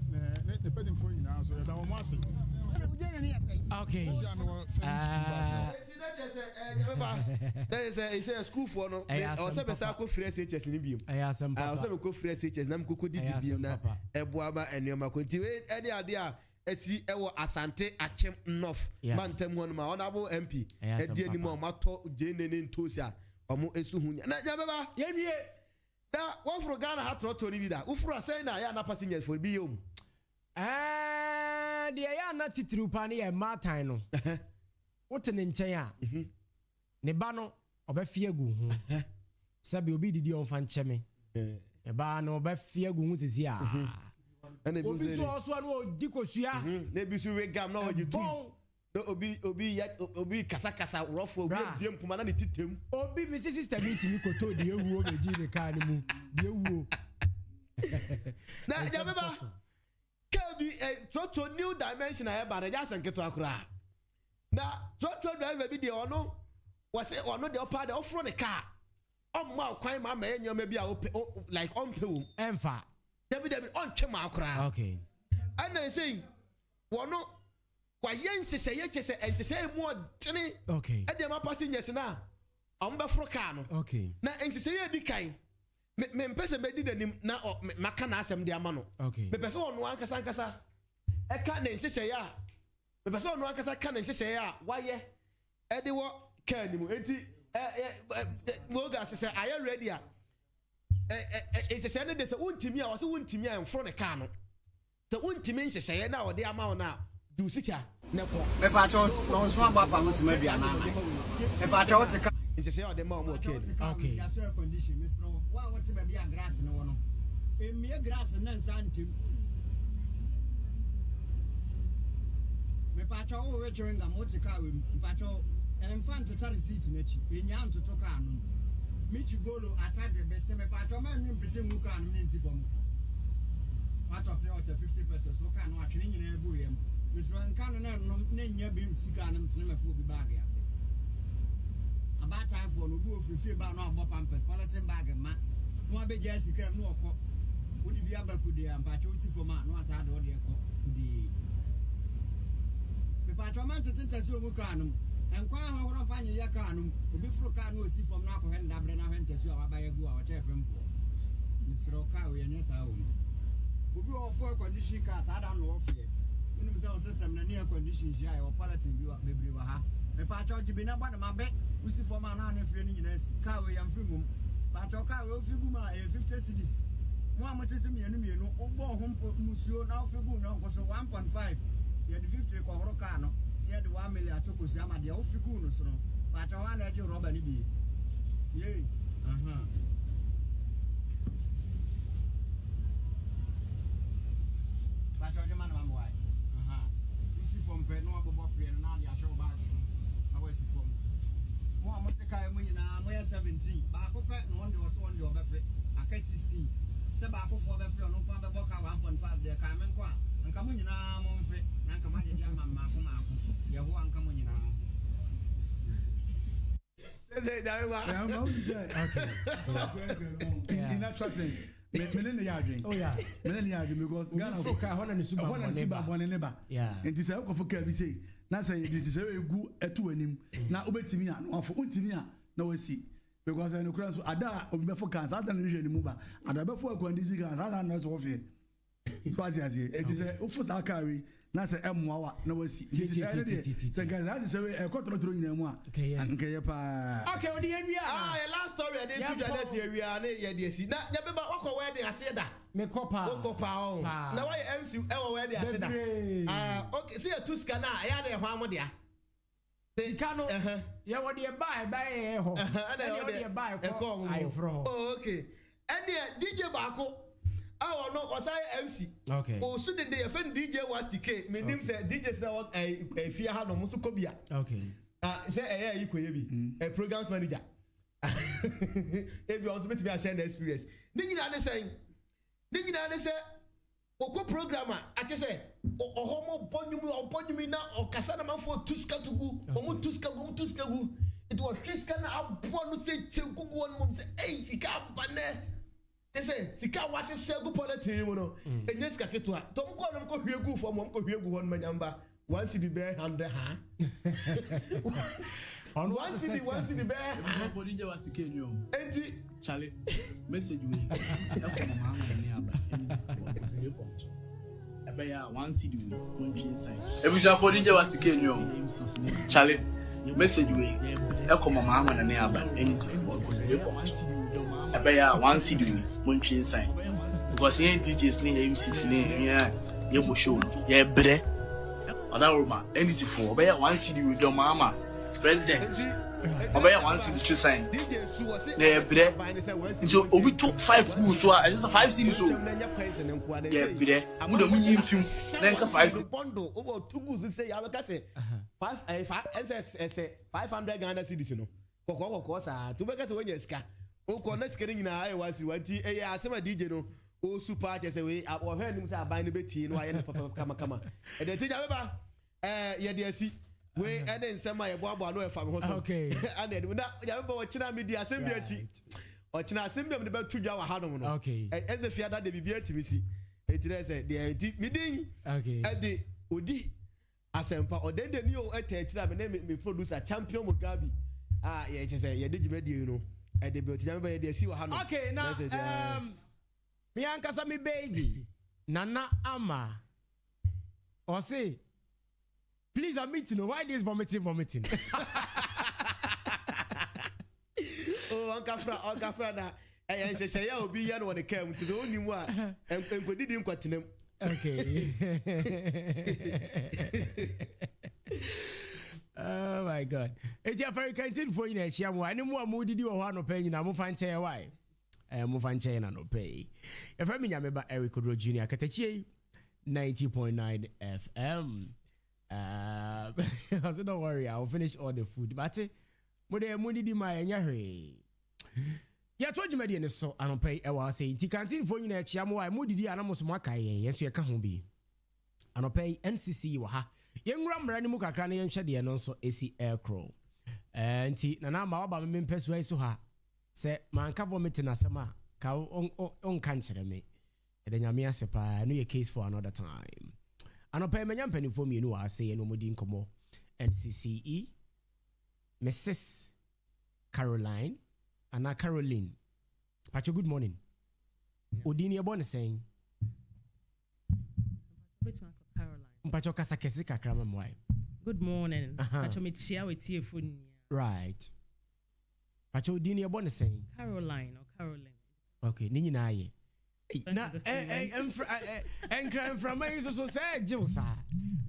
the bedding for you now, so I don't want to. Okay. That is a school for no. I was a fresh HS in Bium. I was a fresh HS, Namco did Ebuaba and Yamakuti. Any idea? Eti ewo Asante Achem North Mantem one ma honorable MP edi animo mato jene ne ntosia omo esuhunya na jabeba yenwie da wo fro Ghana ha troto ni bida wo fro say na ya na passengers for bi yom de ya na titru pa ne ya matan no wote ne nchen a ne ba no obafie gu hu sabi obi didi on fa ncheme e ba no obafie gu hu sisi a obi so also no dikosua na bisu we gam na ojitum no obi kasa rough obi biem puma na titem obi mi sister mi timi koto de ewu o beji ne ka ne mu de ewu na jabeba kabi toto new dimension aye ba na ja sanketo akura na toto driver bi de ono wase ono de opa de ofro ne car omma kwan ma enyoma bi a like on pewu emfa David on chema akura okay and I say wono kwa yense ye chese ense mu odene okay e dem passengers na ombe fro car no okay na ense ye di kan me mpese me di danim na maka na asem de ama no okay me pese wono ankasa e ka na ense ya me pese wono ankasa ka na ense ya waye e de wo car ni mu enti mo ga se are ready a it's a de se untimi a wase untimi a enfro ne ka no se untimi nhyehyeye na ode ama na du sika ne ko Me pa cho no so agba pa musima bia na na. Me pa cho te ka nhyehyeye ode ma mo okay ya so condition misro wa wote ba bia grass ne wono. Emie grass na nsa ntim. Me pa cho wo we chenga mo te ka we me pa cho enfant ta receipt na chi. Enya ntoto ka no. Michi golo atadre bese me pa cho ma nwi mpete mu ka no nsi fom. What of the 50 pesos so can no atwene nyina egu yem. Misro nka no na nya bi sika na mtene mafo bi bag yase. About time for no go free ba no abo pampers politin bag ma. No abeje sika no okọ. Wodi bi abakude ampa cho si fom a no asa de ode ekọ kudi. Me pa cho man tete so mu ka no. Enkwa ha horo fa nye ya ka no. Obi furu ka no si fom na akọ he ndabre na hwente so a waba yegu a o che pemfo. Misro ka we nya sa o. Obi ofo condition ka sa da no ofie unim say system na near condition ji ayo politin bi wa bebre wa ha me pa cho jibi na gba na mabe usi form na na fie ni nyina si ka we yam figum pa cho ka we ofigum a 50 cedis mo amotese mienu ogbo ho musuo na ofigum na nkoso 1.5 ye de 50 ko horo ka no ye de 1 million atokosi amade ofigum no so no pa cho wa na je rubber ni bi ye Man, I'm white. You see from Pedro, above free and now you show back. I was from Mohamed Kai Munina, 17. Back up, no one was on your buffet. I can 16. se ba ko fo be free no kwa be boka 1.5 there ka men kwa anka mo nyina mo mfre na anka ma de dia mamma ko ma ko ye ho anka mo nyina in natural sense menen ya adwen oh yeah menen ya adwen because Ghana for ka hona ne suba bonne neba and this I go for ka bi say na say this is egu etu anim na obetimi a no afo untimi a na wasi because I no cross so ada obi be for cancer ada na hwe ni mu ba ada be for akondisi cancer ada na so fe so ati ati it is ofo sa carry na say emwa na wasi say guys that is say ekotoro nyina mu a nkeye pa okay odi awia last story I did to just awia na ye dey si na nya be ba wakọ wedding ase da me kopa o na why MC e wo wedding ase da okay see you tuska na ya na e ho amodea sika no ye wo de buy ho ana ye wo de buy ko ai fro okay any DJ Bako I no osai MC. Okay. O so den dey defend DJ was TK. Me nim say DJ say what fear ha no muso kobia. Okay. Say eh ikoye bi. Programs manager. Ebi also bet me share the experience. Ni nyina ne say okọ programmer ati say ohomo bonyumi na okasa na mafo tuska tugu. Omo tuska gu. It was tuska na abo no say chegu won mum say eh sika bane. Say sika wase segu politin mu no enye sika ketua to mko no mko hwiegu fo mo mko hwiegu hon manyamba 1 cedi be 100 ha on 1 cedi be for DJ was the kenyo enti chale message we Mahama ni aba ebe ya 1 cedi we montwi inside ebusha for DJ was the kenyo chale message we Mahama ni aba anything for Abaya 1 CD montwi inside because here DJs ni MCs ni ye mo show ye bre oda roma anything for abaya 1 CD with your mama president abaya 1 CD to sign ye bre so obi took 5 cool so I just 5 CD so ye bre mu do mu yim film na nka 5 bundle over 2 goods say ya ka say 500 Ghana cedis no kokoko sa to be ka say when you ska o ko na skere nyina ayi wasi wanti eh asema DJ no o super che say we o hwe nim say aban no beti no aye no papa kama e de ti ja beba ye de asi we e de nsema ye boabo no e fa me ho so okay and na ja beba o kina media asem bi achi o kina asem bi me be tudwa wa hanom no okay e ze fiada de bibia timisi e ti say de ti midin okay e de odi asempa o de ni o e ta kira me producer champion Mugabe ye che say ye de jimadi no okay, now me ankasa me baby Nana Ama or say please I'm meeting why this vomiting oh Uncle Fra na share obi ya no one came to the only one and did him kwatinem okay oh my God. It's your very kind for you. She am one more moody or one opinion. I'm fine. Say why? I'm fine. Say no pay. If I mean, I'm about Eric Rodro Jr. Katakyie 90.9 FM. I said, don't worry, I'll finish all the food. But Mode Moody di my nyahwe. Ya told you median so I don't pay. I was saying, Tikantin for you. She am why Moody di anamos makai. Yes, you can't be. I don't pay NCC waha. Yengram rani mu kakra na yenhwe de no so esi aircrow enti na ma ba me mpesua iso ha se manka vomit na sama ka on kan kire me e nyame asepa no ye case for another time anopa menya mpanifo mienu wa ase no mudi nkomo NCCE Mrs Caroline ana Caroline Pacho good morning odini e bon saying Mpacho kasa kesi kakra mamwai. Good morning. Pacho metia wetie phone. Right. Pacho dini e bone saying Caroline or Caroline. Okay, ni nyina aye. Na enkran from me so say Jilsa.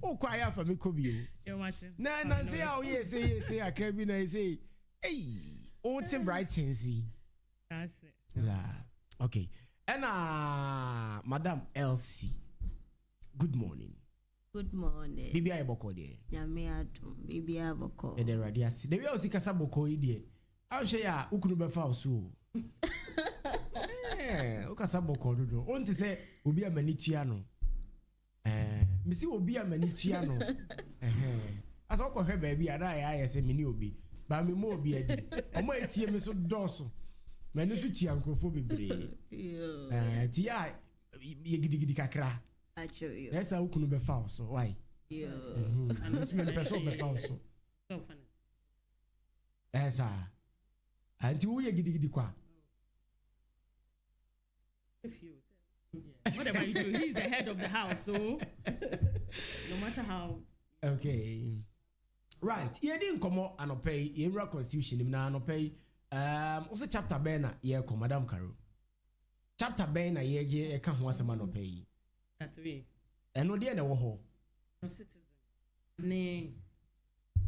O kwa ya fa me kobi o. Na say how yes say akra bi na say o tim brighton see. That's it. Yeah. Okay. And Madam Elsie. Good morning. Good morning. Bibi ayeboko de. Nyame adum. Bibi aboko. E de radio ase. De we o sikasa boko yi de. A hwe ya ukunu be fa oso. kasa boko dodo. On te say obi amani tua no. Me si obi amani tua no. Asa ko hwe ba bi ada ya say me ni obi. Ba me mo obi adi. Omo etie me so doso. Me no so tua nkrofo bebre. Ti ya ye gidigidi kakra. Acho yo. Esa ukunu be fa so why? Yo. And so me person be fa so. So funny. Esa. Anti wo ye gidigidi kwa. If you whatever you do, he's the head of the house, so no matter how. Okay. Right. Ye didn't come out and pay your constitution na no pay. Also chapter ben na ye ko Madam Caro. Chapter ben na ye ka ho asema no pay. That way. Eno de na wo ho. No citizen. Ne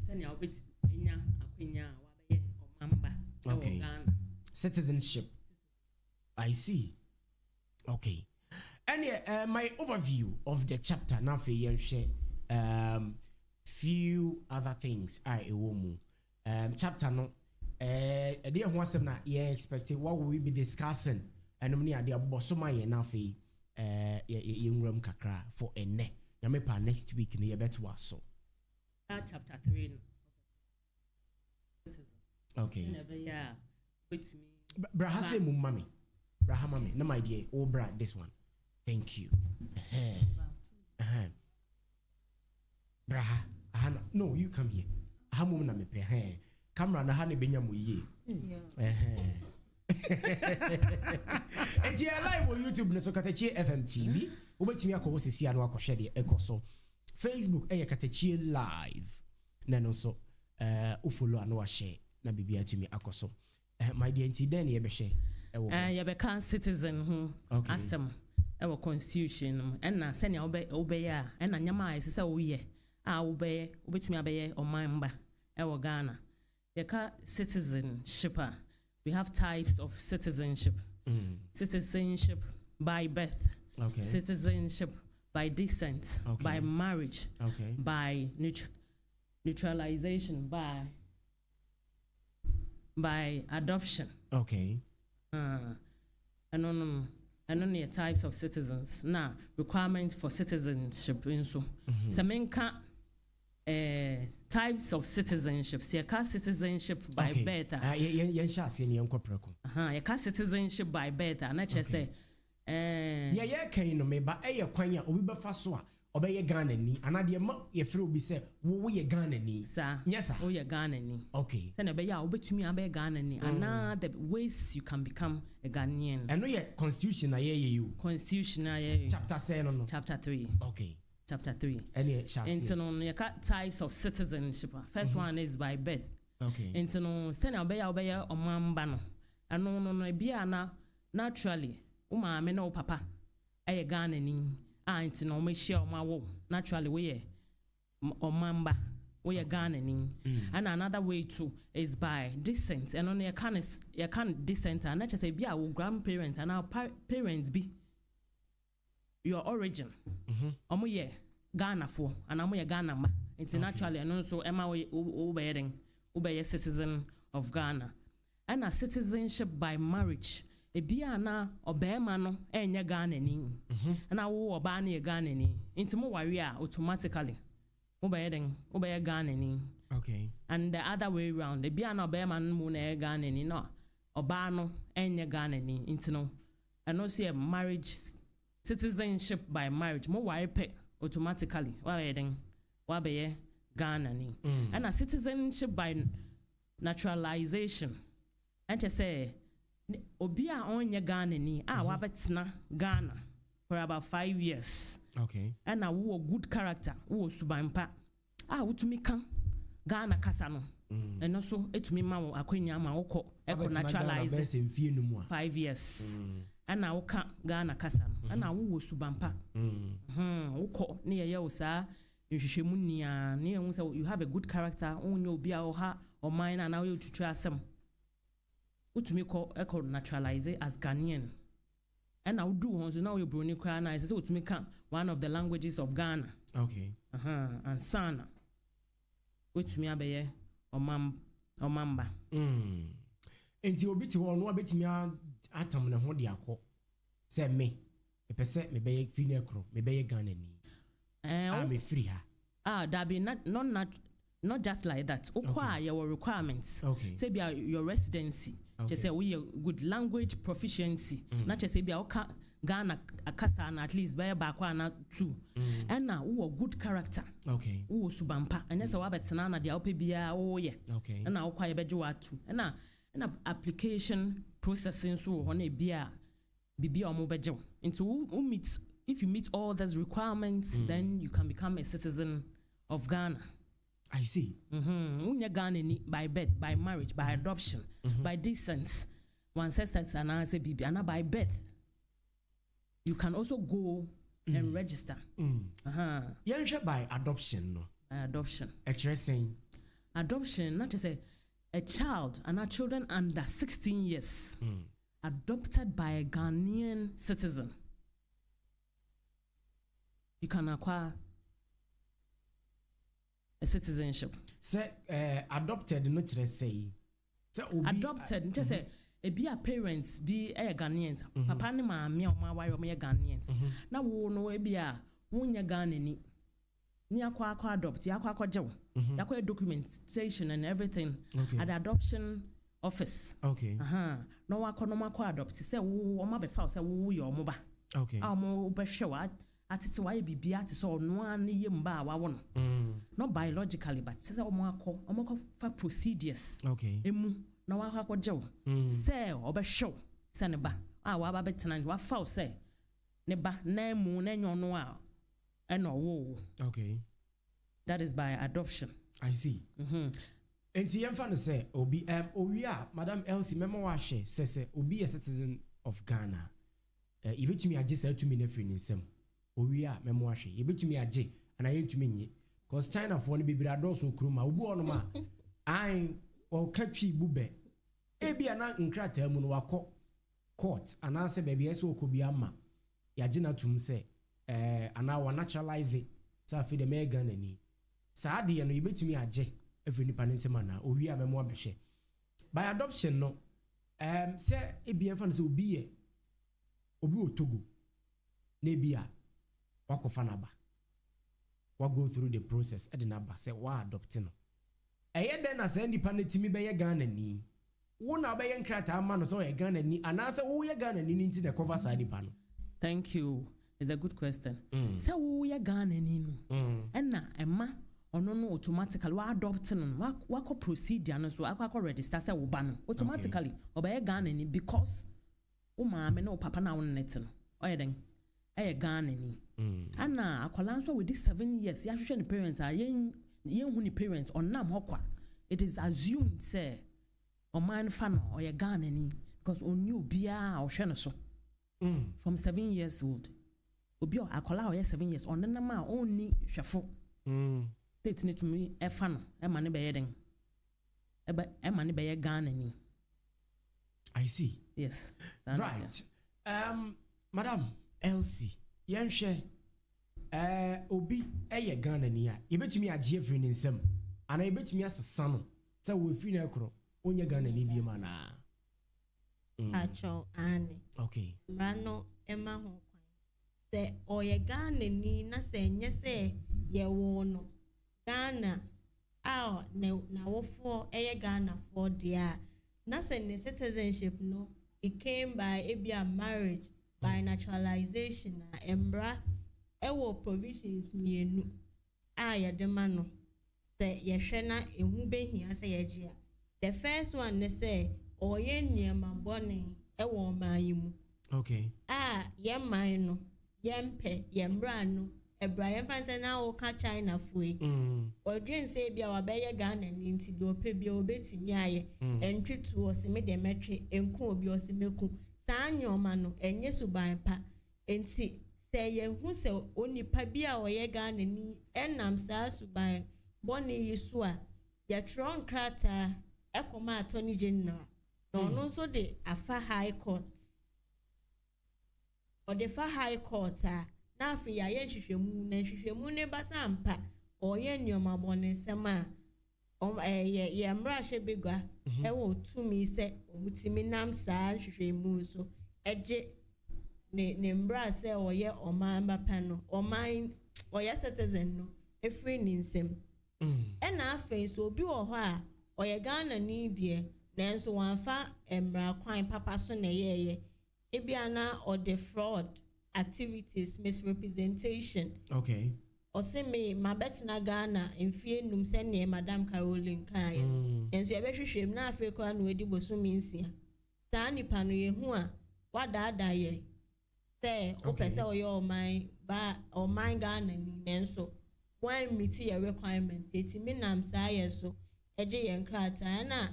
senya obet enya akwenya wa be omamba. Okay. Citizenship. I see. Okay. And my overview of the chapter now for you share few other things I ewomu. Chapter no dear wasem na ye expected what will we be discussing and many are the bosoma ye now for room kakra for ene. Yamepa next week in the better so. Chapter 3. Okay. Never yeah. Wait to me. Brahase mumami. Brahamami, no my dear. Oh, bra, this one. Thank you. Braha, no, you come here. Hamuna me pe. Camera na hane benya mu ye. And here live on YouTube, no so Katakyie FM TV. Ubetimi akọ sisi anu akọhwe de ekoso. Facebook Katakyie live. Na no so follow anu wa share na bibia timi akoso. My dear nti den ye be share. You become citizen who asem our constitution and na send obey and nyama is say we obey obetumi abeye omamba e Ghana. You citizenship. We have types of citizenship. Citizenship by birth. Okay. Citizenship by descent. Okay. By marriage. Okay. By neutralization. By adoption. Okay. And on the types of citizens. Now, requirement for citizenship. So, types of citizenship. So, you citizenship by birth. You citizenship by birth. And I just say, Obey Ghana ni anade ma ye free obi say wo ye Ghana ni sir yes sir wo ye Ghana ni okay say na be ya obetumi abe Ghana ni and the ways you can become a Ghanaian and no ye constitution na ye you constitution na ye chapter 7 no chapter 3 okay chapter 3 any shall see into no you got types of citizenship first one is by birth okay into no say na be ya omamba no and no bia na naturally wo maame na wo papa aye Ghana ni and no me share my wo naturally we omamba we Ghana ni and another way too is by descent and on your can descent and not just say be our grandparents and our parents be your origin omo ye Ghana for and amo ye Ghana ma it's naturally and also emma we obey citizen of Ghana and a citizenship by marriage ebia na obema no enye Ghana ni na wo oba na Ghana ni nti mo ware a automatically obey Ghana ni okay and the other way around ebia na obema no mo na Ghana ni no oba no enye Ghana ni nti no and also a marriage citizenship by marriage mo ware pe automatically wabeye Ghana ni and a citizenship by naturalization and to say obi a onye Ghana ni wabetena Ghana for about 5 years okay and wo good character wo subampa wotumi kan Ghana kasa no and also etumi ma wo akwenya ma wo ko naturalize 5 years and wo kan Ghana kasa no and wo subampa wo ko ne ye wo sa nhwehwemu nia ne hu say you have a good character onye obi a wo ha o man na wo tutu asem utumi ko naturalize as Ghanaian and I would do once now you brony cry na say utumi kan one of the languages of Ghana okay and sana utumi abeye omamba enti obi ti ho no abetimi atam ne ho de akọ say me pese me be funeral kro me be Ghana ni I'm free her that be not just like that. Require your requirements. Okay. Say be your residency. Just say we good language proficiency. Not just say be Ghana akasa na at least by back 1 or 2. And now who good character. Okay. Who subampa. And that's why betina na dia ope bia yeah. Okay. And now require beju atu. And now application processing so on a bia omo bejo. Into who meet if you meet all those requirements, then you can become a citizen of Ghana. I see. Unya Ghana by birth, by marriage, by adoption, by descent. One ancestors and answer baby, and by birth. You can also go and register. By adoption, no. By adoption. Adoption, not to say a child and our children under 16 years adopted by a Ghanaian citizen. You can acquire a citizenship. Say adopted no say. Adopted just say be a parents be a Ghanaians. Papa ni maami o ma wire o me Ghanaians. Na wo no e be a wonya Ghana ni akwa adopt akwa jew. Yakwa documentation and everything at the adoption office. Okay. No akwa adopt say wo ma be fa say wo your mo ba. Okay. Mo be hwe atete why bibia te so no an yem ba wa wono not biologically but say omo for procedures emu na wa akwajew say obehwew say ne ba wa ba betena wa fa say ne ba na emu na nyono a eno wo. Okay, that is by adoption. I see. Enti yemfa no say obi owia Madam Elsie memo wa hwe say obi a citizen of Ghana ibetumi age say to me na free nsem owia memo ahwe yebetumi age ana yentumi nye cause China for no bibira doso kroma obu ono ma ai o katwi bube ebia na nkrata mu no wako court ana se baby ese okobi ama yaje na tum se ana wa naturalize sa fi de mega nani sa de no yebetumi age every nipa nsem ana owia memo abehwe by adoption no se ebia fa no se obi otogo na ebia wakofanaba wa go through the process e de na ba say wa adopt no eye den na say nipa na timi be ye Ghana ni wo na be ye nkrata ama no so ye Ghana ni ana say wo ye Ghana ni nti na cover side nipa no. Thank you, it's a good question. Say wo ye Ghana ni no na ema ono no automatically wa adopt no wa ko procedure no so akwa register say wo ba no automatically oba ye Ghana ni because wo maame na wo papa na wo net no oye den eye Ghana ni ana akwala so with this 7 years ya hwehwe ni parents are yen hu ni parents onam hokwa it is assumed say o man fa no o ye Ghana ni because oni obia o hwe no so from 7 years old obi akwala o ye 7 years onenam a oni hwefo state ni tumi e fa no e ma ne be ye den e ma ne be ye Ghana ni. I see. Yes. Right. Madam Elsie yenhwe obi eye Ghana ni a yebetumi age free nsem ana yebetumi asesa no say we free na ekro onye Ghana ni bi ma na acho ane. Okay. Rano ema ho kwan se oye Ghana ni na se nye se ye wo no Ghana na wofo eye Ghana for dia na se ne citizenship no it came by ebia marriage by naturalization embra ewo provisions mienu yedema no se yehwe na ehu behia se yegye a the first one ne say oye niema bone ewo mayimu. Okay. Yeman no yempe yembra no ebra yefanse na wo ka China fue odwen se bia wa be ye Ghana ni nti do pe bia obetimi aye entwitu o se me de metwe enku obi o se meku saa nyoma no enye suban pa enti se ye hu se onipa bia o ye Ghana ni enam saa suban boni yisu a ye tron krata ekoma attorney general no no so de afa high court o de fa high court na afi ya ye hwehwemu ne basampa o ye nyoma bone sema ye mra hye begwa e wo tumi se omutimi nam saa hwehwemu so eje ne mbra sɛ ɔyɛ ɔman bapa no ɔman ɔyɛ citizen no efiri ne nsam ɛna afei so obi wɔ hɔ a ɔyɛ Ghana ni deɛ nanso wɔamfa mbra kwan papa so na ɛyɛɛyɛ ebi ana ɔde fraud activities misrepresentation okay ɔsɛ me mabɛtena Ghana mfie num sɛ ne Madam Caroline kaayɛ nanso yɛbɛhwehwɛ mu na afei kora no edi bosomi nsia saa nipa no yehu a wadaada yɛ sɛ wopɛ sɛ ɔyɛ ɔman Ghana ni nanso wɔn meet your requirements yɛtumi nam saa yɛ so ɛgye yɛn krataa na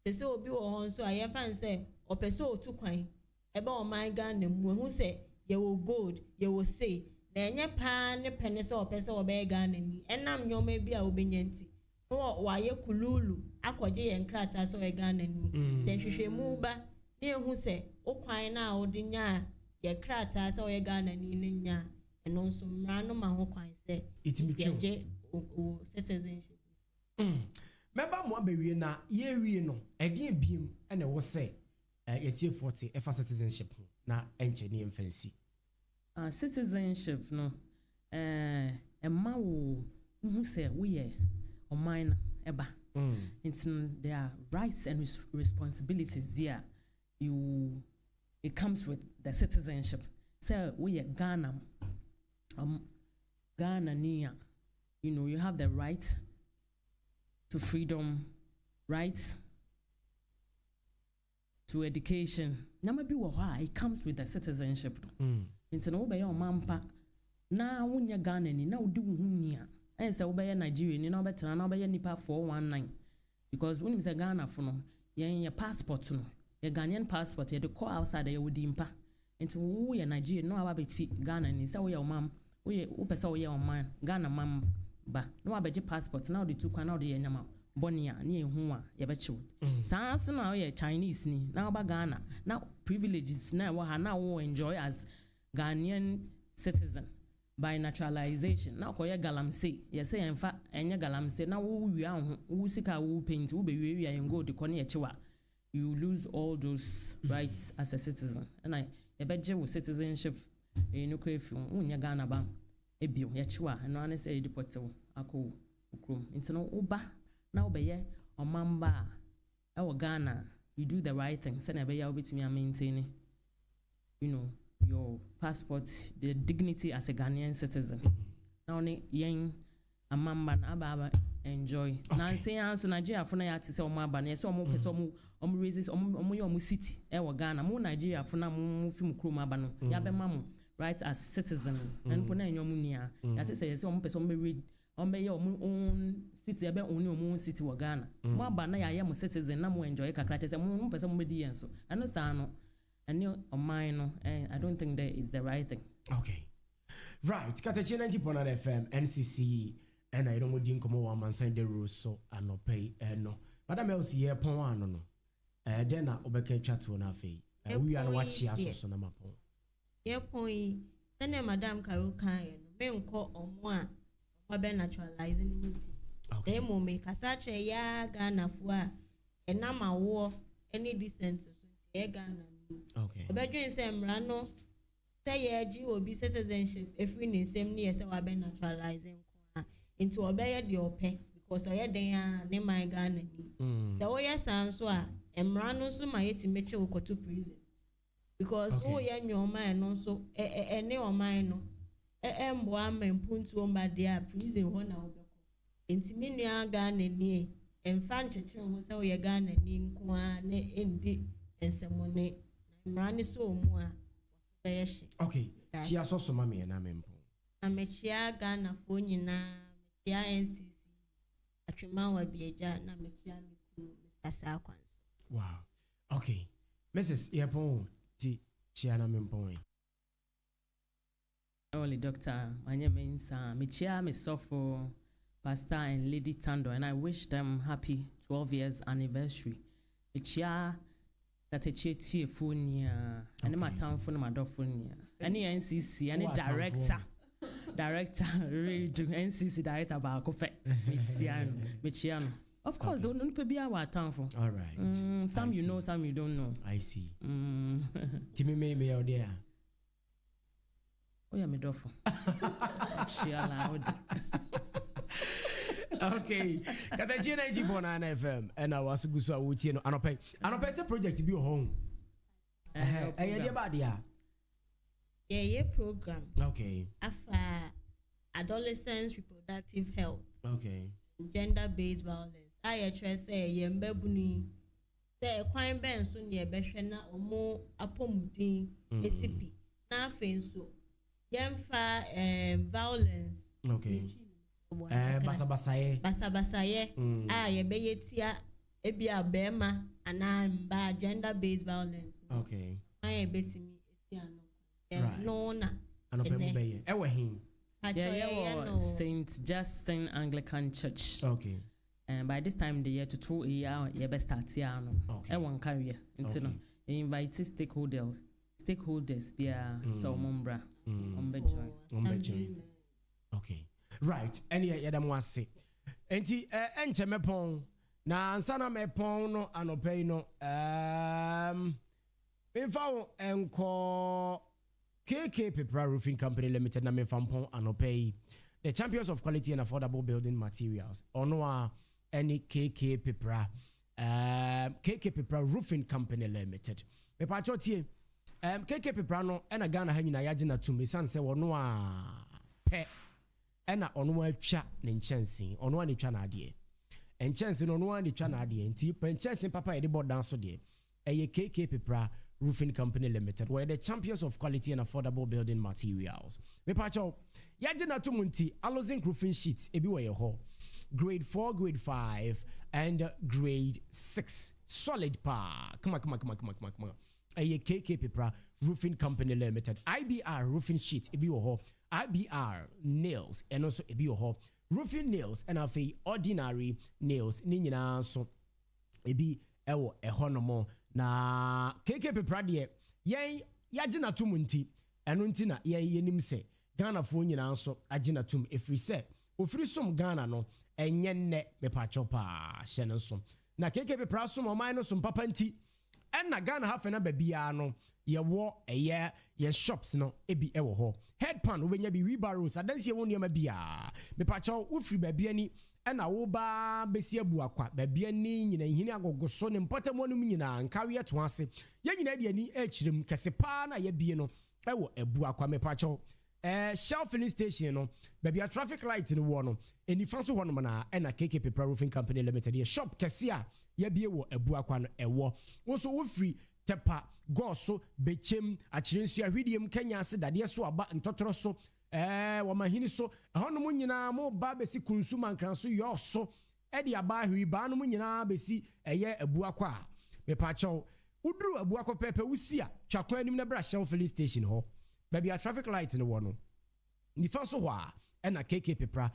sɛ obi wɔ hɔ nso a yɛfa sɛ ɔpɛ sɛ otu kwan ɛbɛ ɔman Ghana mu ehu sɛ yɛwɔ gold yɛwɔ say na ɛnyɛ paa ne pɛ ne sɛ ɔpɛ sɛ ɔbɛyɛ Ghana ni ɛnam nneɛma bi a wobɛnya nti na wɔayɛ kululu akɔgye yɛn krataa sɛ ɔyɛ Ghana ni sɛ nhwehwɛmu ba na ehu sɛ okwan na wode nya yɛ krataa sɛ ɔyɛ Ghana ni ne nya ɛno nso mmara no ma ho kwan sɛ yɛgye o citizenship mɛba mo abewie na yɛwie no ɛdeɛ biem ɛna ɛwɔ sɛ yɛtie 40 ɛfa citizenship ho na ɛnkyɛ ne yɛmfansi citizenship no ɛma wo hu sɛ woyɛ ɔman no ɛba nti no there are rights and responsibilities via it comes with the citizenship sɛ woyɛ Ghana Ghana ni a you have the right to freedom, right to education. Nyama bi wɔ hɔ a it comes with the citizenship. Nti na wobɛyɛ ɔmampa na wonya Ghana ni na wodi wo ho ni a ɛyɛ sɛ wobɛyɛ Nigeria ni na wobɛtena na wobɛyɛ nipa 419 because wonim sɛ Ghana fo no yɛn passport no yɛ Ghanaian passport yɛde kɔ outside yɛ wodi mpa nti woyɛ Nigeria na wabɛfi Ghana ni sɛ woyɛ ɔmam wopɛ sɛ woyɛ ɔman Ghana mam ba na wabɛgye passport na wode tu kwan na wode yɛ nyama bɔne a ne yɛhu a yɛbɛkyew saa so na woyɛ Chinese ni na woba Ghana na privileges na ɛwɔ ha na wo enjoy as Ghanaian citizen by naturalization na koye Galamsey yɛsɛ yɛmfa ɛnyɛ Galamsey na wo wia ho wo sika wo paint wo be wia yɛn go de kɔne yɛkyewa you lose all those rights as a citizen and I yɛbɛgye wo citizenship no kwefi wo nya Ghana ba ebio yɛkyewa ɛno ane sɛ deport wo akɔ ukrom nti no wo ba na wo bɛyɛ ɔmamba ɛwɔ Ghana you do the right thing sɛ na bɛyɛ wo betumi maintain your passport, the dignity as a Ghanaian citizen. Now, young amamba na aba enjoy. Now, say answer Nigeria for na ya to say omaba na so omo person omo raises omo city e wo Ghana mo Nigeria for na mo film krom aba no ya be mamu right as citizen and po na enyo mu nia ya say omo person be read omo be omo own city e be own city wo Ghana mo aba na ya mo citizen na mo enjoy kakra say mo person mo be di enso ano sa no and on mine, I don't think that it's the right thing. Okay. Right. Katakyie 90.9 FM, NCC, and I don't want to come over and sign the rules, so I no pay, no. Madam else here, Pon, no. Then I obeke chat to an affair. We are watching us on the map. Your point, then Madam Caroline, men call on one, or be naturalizing. They will make a such a ya Ghana for a nama war, any decency, Ghana. Okay. Obedrin say mrano say ye obi citizenship every ne same near say wabe naturalizing into obey the ope because oye den ne my Ghana ni. The oye san so a mrano so ma yeti meche wo to prison. Because o ye nyoma no so ne o man no mbo am mpuntu o ma dia prison ho na obeko. Enti me nua Ghana ni emfa ncheche ho say oye Ghana ni nko a ne endi ensemone Mrani so mua okay. Chia so so mami na mempo. Amechia Ghana fo nyina, mechia NCC. Atwema wa bieja na mechia miku Mr. Kwanso. Wow. Okay. Mrs. Yepon ti chia na mempo. Only doctor, my name is Mechia Misofo, Pastor and Lady Tando, and I wish them happy 12 years anniversary. Mechia Katakyie tie phone and my town phone my dog phone any NCC any director radio NCC director ba ko fe Mechiano of course no pe bia wa town phone all right some you know some you don't know I see timi me there yeah, me dofo. Okay, Katakyie 90.9 FM, and I was good so would you know, and I pay project be home. Dear Badia. Yeah, program. Okay. After adolescents reproductive health. Okay. Gender-based violence. I say yembebuni. Say kwine ben so near beshena omo apomudin ACP. Na fenso. Yemfa violence. Okay. Basabasaye. Yebeyetia ebia bema anamba gender-based violence. Okay. I betimi right. No na. Yeah, Saint Justin Anglican Church. Okay. And by this time the year to 2 year, you best start here. Okay. One career. Okay. You invite stakeholders. Yeah. So mumbra. Join. Okay. Right. Any yadam was say. Enti enche mepon na ansana mepon no anope no Mefao enko KK Pepra Roofing Company Limited na mefampon anope. The champions of quality and affordable building materials. Onwa any KK Pepra Roofing Company Limited. Me pacho tie KK Pepra no ena Ghana ha nyina yaje na tum esan se wono a pe ena ono atwa ne nchensin ono ani twa na ade. Enchensin ono ani twa na ade nti penchensin papa yede bodan so de. Eye KK Pepra Roofing Company Limited, where the champions of quality and affordable building materials. Me pacho, yajina tumunti, alozinc roofing sheets, ebiwa yeho. Grade 4, grade 5, and grade 6. Solid pa. Come on. Aye KK Pepra Roofing Company Limited. IBR roofing sheets, ebiwa ho. IBR nails, and also ebiwa ho. Roofing nails, and afi ordinary nails. Ninyina so ebi ewo ehonomo. Na KK Pepra de yen yagina tum nti eno nti na yen yenim se Ghana fo nyina so agina tum efri se ofri som Ghana no enye nne mepacho pa hye no so na KK Pepra som oman no som papa nti enna Ghana ha fe na babia no ye wo eye ye shops no ebi ewo ho headpan obenya bi wheelbarrows adanse won niam bia mepacho ofri babia ni ena wo ba besi abu akwa babia ni nyina hini agogoso ne mpota mo no nyina nkawe to ase ye nyina de ani akirem kese pa na ye bie no ewo abu akwa me pacho Shell filling station no babia traffic light ni wo no eni fanso ho no na ena KK Pepra Roofing Company Limited ye shop kese a ye bie wo abu akwa no ewo wo so wo free tepa goso bechem akirensu ahwediem Kenya ase dade so aba ntotoro so wamahini so hono mu nyina mo ba besi consumer nkran so yo so e de aba hwi ba no mu nyina besi eye abu akwa me pa chaw uduru abu akwa pepe wusia twakwan anim na bra Shell filling station ho ba bia traffic light ne wo no nifa so ho a na KK Pepra